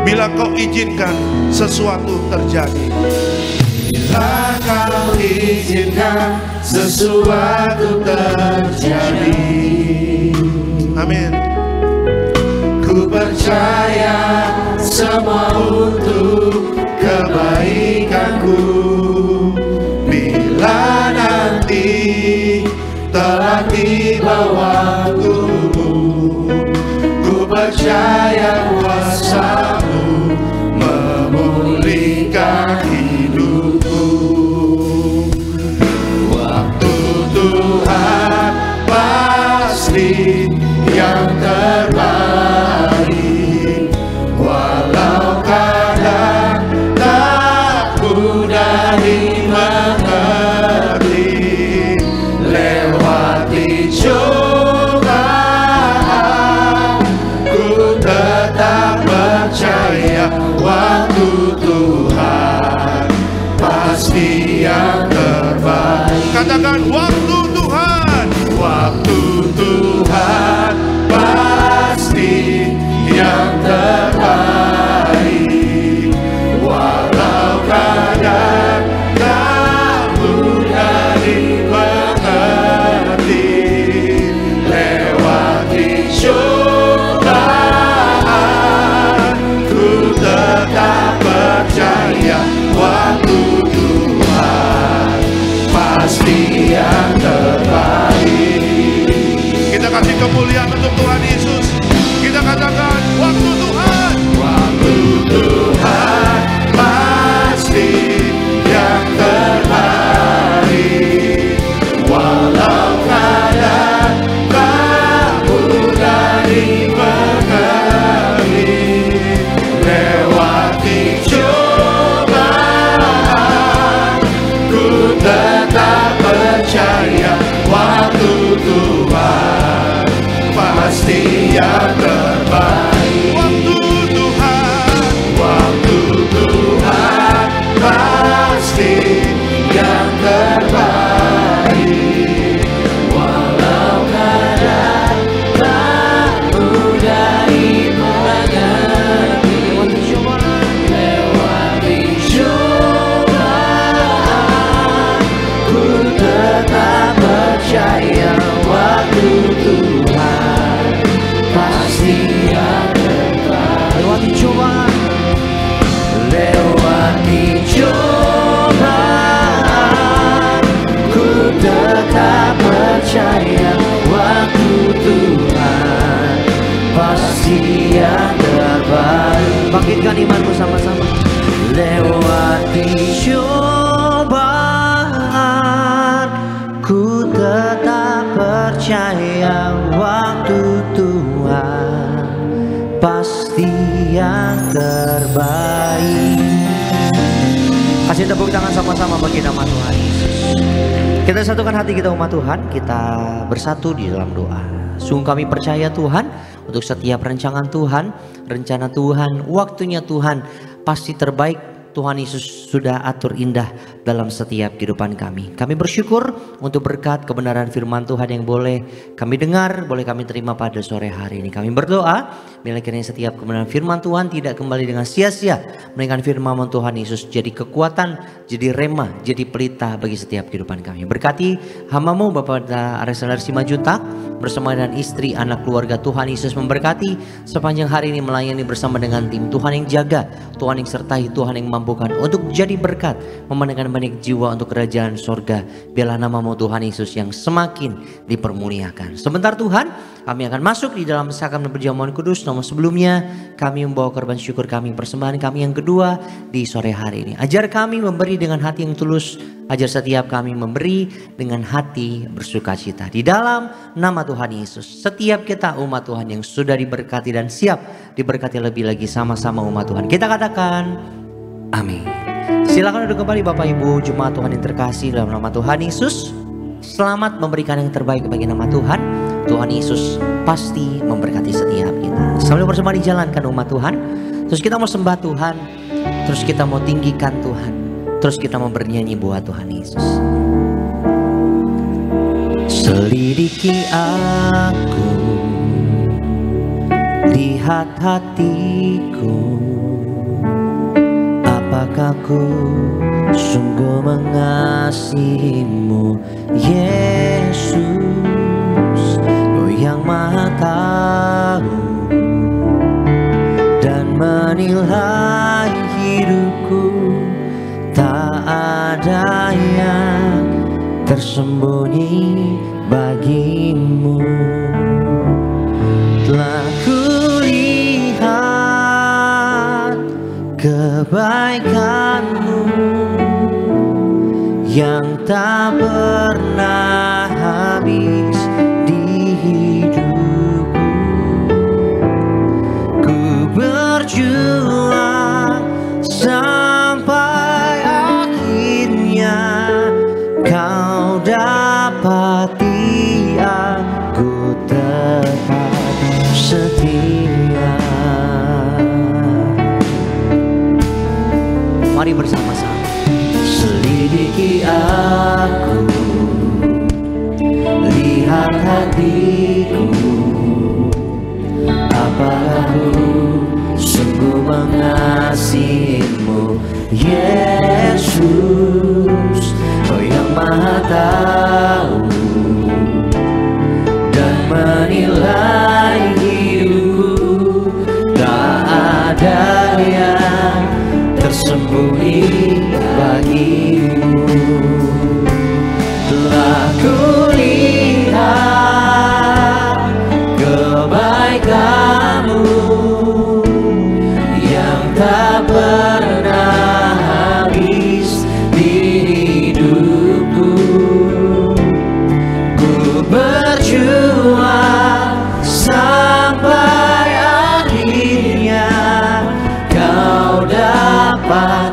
Bila kau izinkan sesuatu terjadi, bila kau izinkan sesuatu terjadi, amin. Ku percaya semua untuk kebaikanku. Bila nanti telah tiba waktumu, ku percaya kuasa-Mu memulihkan hidupku. Waktu Tuhan pasti yang terbaik. Walau kadang kemuliaan untuk Tuhan Yesus. Kita katakan, waktu Tuhan. Waktu Tuhan pasti yang terbaik. Walau kadang kamu dari berkelit, lewati cobaan, ku tetap percaya waktu Tuhan pasti yang terbaik. Waktu Tuhan pasti yang terbaik. Walau kadang kamu dari mengerti, lewati cobaan, ku tetap percaya waktu Tuhan pasti yang terbaik. Lewati cobaan, lewati cobaan, ku tetap percaya waktu Tuhan pasti yang terbaik. Bangkitkan imanmu sama-sama. Lewati cobaan, ku tetap percaya waktu Tuhan pasti yang terbaik. Kasih tepuk tangan sama-sama bagi nama Tuhan Yesus. Kita satukan hati kita umat Tuhan, kita bersatu di dalam doa. Sungguh kami percaya Tuhan, untuk setiap rancangan Tuhan, rencana Tuhan, waktunya Tuhan pasti terbaik. Tuhan Yesus sudah atur indah dalam setiap kehidupan kami. Kami bersyukur untuk berkat kebenaran firman Tuhan yang boleh kami dengar, boleh kami terima pada sore hari ini. Kami berdoa, bila kiranya setiap kebenaran firman Tuhan tidak kembali dengan sia-sia, melainkan firman Tuhan Yesus jadi kekuatan, jadi rema, jadi pelita bagi setiap kehidupan kami. Berkati hamba-Mu Bapak Aresal Simanjuntak bersama dengan istri, anak, keluarga. Tuhan Yesus memberkati sepanjang hari ini melayani bersama dengan tim. Tuhan yang jaga, Tuhan yang sertai, Tuhan yang mampukan untuk jadi berkat, memandangkan banyak jiwa untuk kerajaan sorga. Biarlah nama-Mu Tuhan Yesus yang semakin dipermuliakan. Sebentar Tuhan, kami akan masuk di dalam sakram perjamuan kudus. Namun sebelumnya kami membawa korban syukur kami, persembahan kami yang kedua di sore hari ini. Ajar kami memberi dengan hati yang tulus, ajar setiap kami memberi dengan hati bersukacita. Di dalam nama Tuhan Yesus, setiap kita umat Tuhan yang sudah diberkati dan siap diberkati lebih lagi sama-sama umat Tuhan, kita katakan amin. Silakan duduk kembali Bapak Ibu jemaat Tuhan yang terkasih dalam nama Tuhan Yesus. Selamat memberikan yang terbaik bagi nama Tuhan. Tuhan Yesus pasti memberkati setiap kita. Sambil bersama dijalankan umat Tuhan, terus kita mau sembah Tuhan, terus kita mau tinggikan Tuhan, terus kita mau bernyanyi buat Tuhan Yesus. Selidiki aku, lihat hatiku, apakah ku sungguh mengasihimu, Yesus, Kau yang Maha Tahu dan menilai hidupku. Tak ada yang tersembunyi bagimu. Telah kulihat kebaikanmu yang tak pernah habis di hidupku. Ku berjuang sampai akhirnya Kau dapati aku tetap setia. Mari bersama-sama. Selidiki aku, lihat hatiku, apakah ku sungguh mengasihimu, Yesus, Kau yang Maha Tahu dan menilai hidupku. Tak ada yang tersembunyi bagimu. Telah kulihat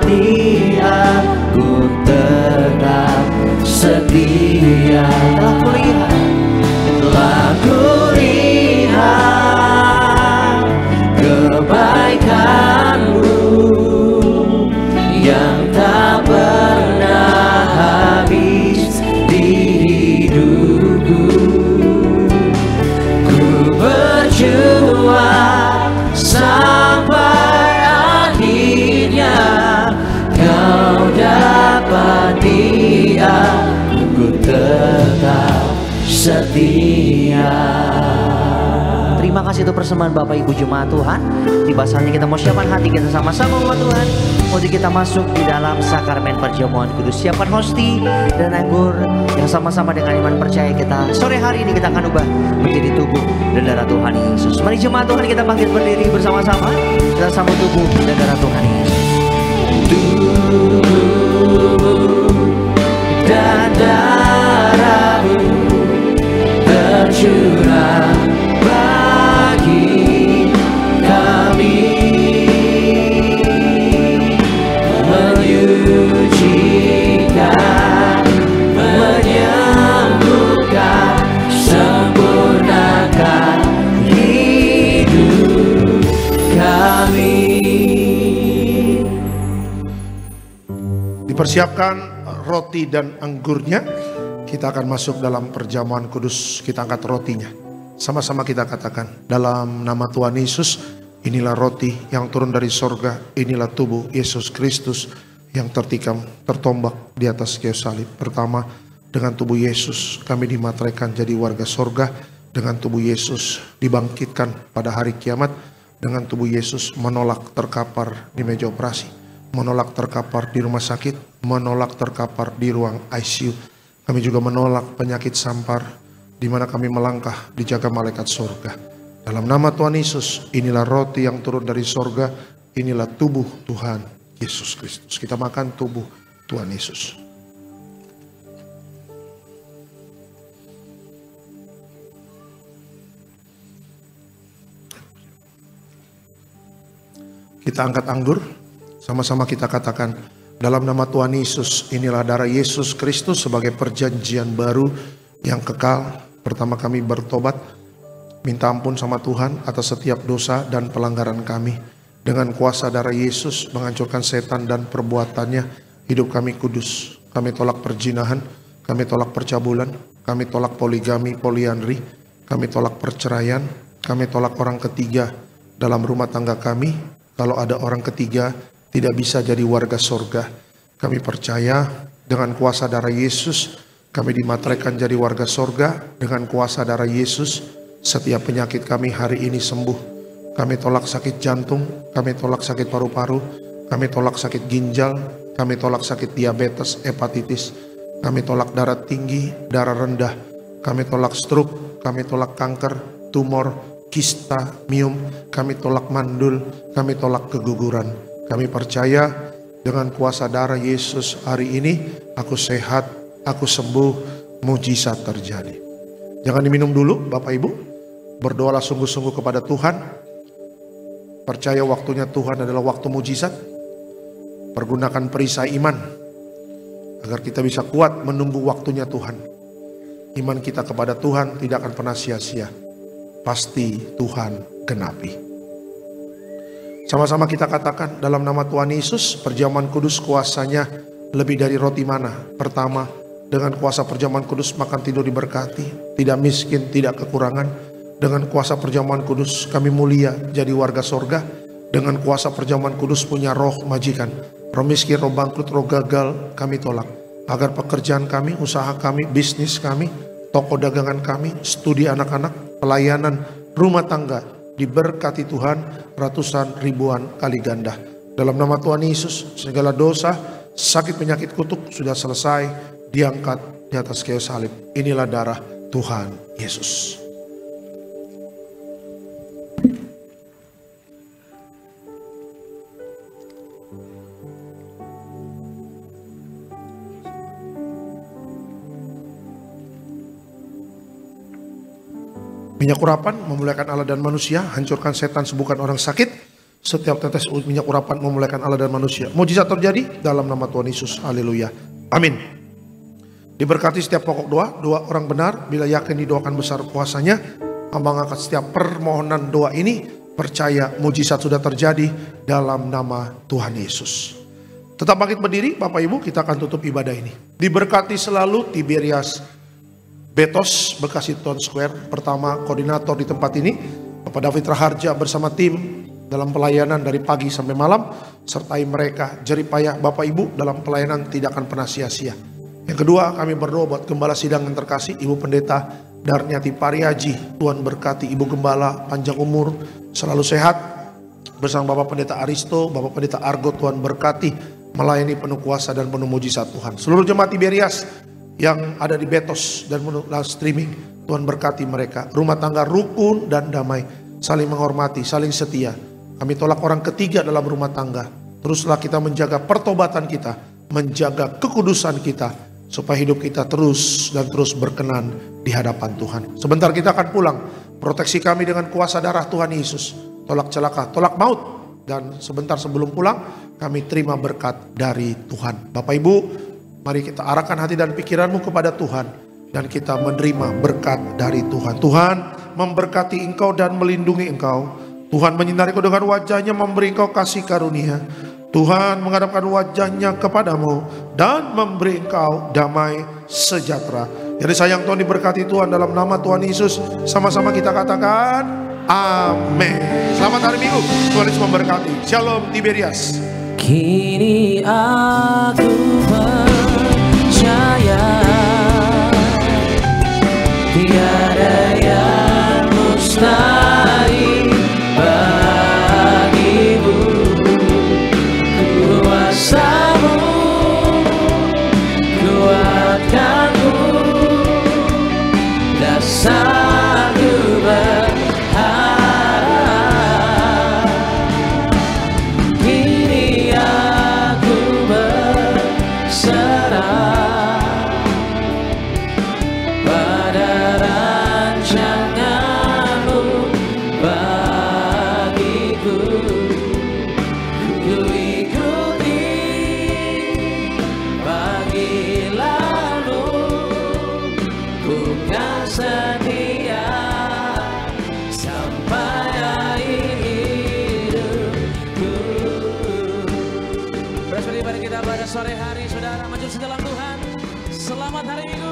Dia ku tetap setia. Telah kulihat kebaikan-Mu yang tak pernah habis di hidupku. Ku berjuang sampai akhirnya Kau dapat Dia, ku tetap setia. Terima kasih untuk persembahan Bapak Ibu Jemaat Tuhan. Tiba saatnya kita mau siapkan hati kita sama-sama buat Tuhan. Untuk kita masuk di dalam sakramen perjamuan kudus. Siapkan hosti dan anggur yang sama-sama dengan iman percaya kita. Sore hari ini kita akan ubah menjadi tubuh dan darah Tuhan Yesus. Mari Jemaat Tuhan kita bangkit berdiri bersama-sama. Kita sambut tubuh dan darah Tuhan Yesus. Tubuh dan darah-Mu tercurah bagi kami, menyucikan, menyembuhkan, sempurnakan hidup kami. Dipersiapkan roti dan anggurnya. Kita akan masuk dalam perjamuan kudus. Kita angkat rotinya. Sama-sama kita katakan, dalam nama Tuhan Yesus, inilah roti yang turun dari sorga. Inilah tubuh Yesus Kristus yang tertikam, tertombak di atas kayu salib. Pertama, dengan tubuh Yesus kami dimateraikan jadi warga sorga. Dengan tubuh Yesus dibangkitkan pada hari kiamat. Dengan tubuh Yesus menolak terkapar di meja operasi, menolak terkapar di rumah sakit, menolak terkapar di ruang ICU. Kami juga menolak penyakit sampar, di mana kami melangkah dijaga malaikat sorga. Dalam nama Tuhan Yesus, inilah roti yang turun dari sorga, inilah tubuh Tuhan Yesus Kristus. Kita makan tubuh Tuhan Yesus. Kita angkat anggur, sama-sama kita katakan, dalam nama Tuhan Yesus, inilah darah Yesus Kristus sebagai perjanjian baru yang kekal. Pertama kami bertobat, minta ampun sama Tuhan atas setiap dosa dan pelanggaran kami. Dengan kuasa darah Yesus menghancurkan setan dan perbuatannya, hidup kami kudus. Kami tolak perzinahan, kami tolak percabulan, kami tolak poligami, poliandri, kami tolak perceraian, kami tolak orang ketiga dalam rumah tangga kami. Kalau ada orang ketiga, tidak bisa jadi warga sorga. Kami percaya dengan kuasa darah Yesus, kami dimateraikan jadi warga sorga. Dengan kuasa darah Yesus, setiap penyakit kami hari ini sembuh. Kami tolak sakit jantung, kami tolak sakit paru-paru, kami tolak sakit ginjal, kami tolak sakit diabetes, hepatitis, kami tolak darah tinggi, darah rendah, kami tolak stroke, kami tolak kanker, tumor, kista, miom, kami tolak mandul, kami tolak keguguran. Kami percaya dengan kuasa darah Yesus hari ini, aku sehat, aku sembuh, mujizat terjadi. Jangan diminum dulu Bapak Ibu, berdoalah sungguh-sungguh kepada Tuhan. Percaya waktunya Tuhan adalah waktu mujizat. Pergunakan perisai iman, agar kita bisa kuat menunggu waktunya Tuhan. Iman kita kepada Tuhan tidak akan pernah sia-sia. Pasti Tuhan genapi. Sama-sama kita katakan dalam nama Tuhan Yesus, perjamuan kudus kuasanya lebih dari roti mana. Pertama, dengan kuasa perjamuan kudus makan tidur diberkati, tidak miskin, tidak kekurangan. Dengan kuasa perjamuan kudus kami mulia jadi warga sorga. Dengan kuasa perjamuan kudus punya roh majikan, roh miskin, roh bangkrut, roh gagal kami tolak. Agar pekerjaan kami, usaha kami, bisnis kami, toko dagangan kami, studi anak-anak, pelayanan, rumah tangga diberkati Tuhan ratusan ribuan kali ganda. Dalam nama Tuhan Yesus, segala dosa, sakit, penyakit, kutuk sudah selesai diangkat di atas kayu salib. Inilah darah Tuhan Yesus. Minyak urapan memuliakan Allah dan manusia, hancurkan setan, sembuhkan orang sakit. setiap tetes minyak urapan memuliakan Allah dan manusia. Mujizat terjadi dalam nama Tuhan Yesus. Haleluya. Amin. Diberkati setiap pokok doa orang benar bila yakin didoakan besar kuasanya. Hamba angkat setiap permohonan doa ini, percaya mujizat sudah terjadi dalam nama Tuhan Yesus. Tetap bangkit berdiri Bapak Ibu, kita akan tutup ibadah ini. Diberkati selalu Tiberias Betos, Bekasi Town Square, pertama koordinator di tempat ini, Bapak David Raharja bersama tim dalam pelayanan dari pagi sampai malam, sertai mereka jeripayah Bapak Ibu dalam pelayanan tidak akan pernah sia-sia. Yang kedua, kami berdoa buat Gembala Sidang yang terkasih, Ibu Pendeta Darniati Pariaji. Tuhan berkati Ibu Gembala, panjang umur, selalu sehat. Bersama Bapak Pendeta Aristo, Bapak Pendeta Argo, Tuhan berkati, melayani penuh kuasa dan penuh mujizat Tuhan. Seluruh jemaat Tiberias yang ada di Betos dan live streaming, Tuhan berkati mereka. Rumah tangga rukun dan damai, saling menghormati, saling setia. Kami tolak orang ketiga dalam rumah tangga. Teruslah kita menjaga pertobatan kita, menjaga kekudusan kita, supaya hidup kita terus dan terus berkenan di hadapan Tuhan. Sebentar kita akan pulang. Proteksi kami dengan kuasa darah Tuhan Yesus. Tolak celaka, tolak maut. Dan sebentar sebelum pulang, kami terima berkat dari Tuhan. Bapak Ibu, mari kita arahkan hati dan pikiranmu kepada Tuhan. Dan kita menerima berkat dari Tuhan. Tuhan memberkati engkau dan melindungi engkau. Tuhan menyinari engkau dengan wajahnya, memberi engkau kasih karunia. Tuhan menghadapkan wajahnya kepadamu dan memberi engkau damai sejahtera. Jadi sayang Tuhan, diberkati Tuhan dalam nama Tuhan Yesus. Sama-sama kita katakan amin. Selamat hari Minggu, Tuhan Yesus memberkati. Shalom Tiberias. Kini aku percaya tiada yang mustahil bagimu. Kuasamu kuatkanku, dasarku berharap. Kini aku berserah pada rancanganmu bagiku. Ku ikuti panggilanmu, bukan setia sampai akhir hidupku. Bersama ibadah kita pada sore hari, saudara maju dalam Tuhan. Selamat hari Minggu.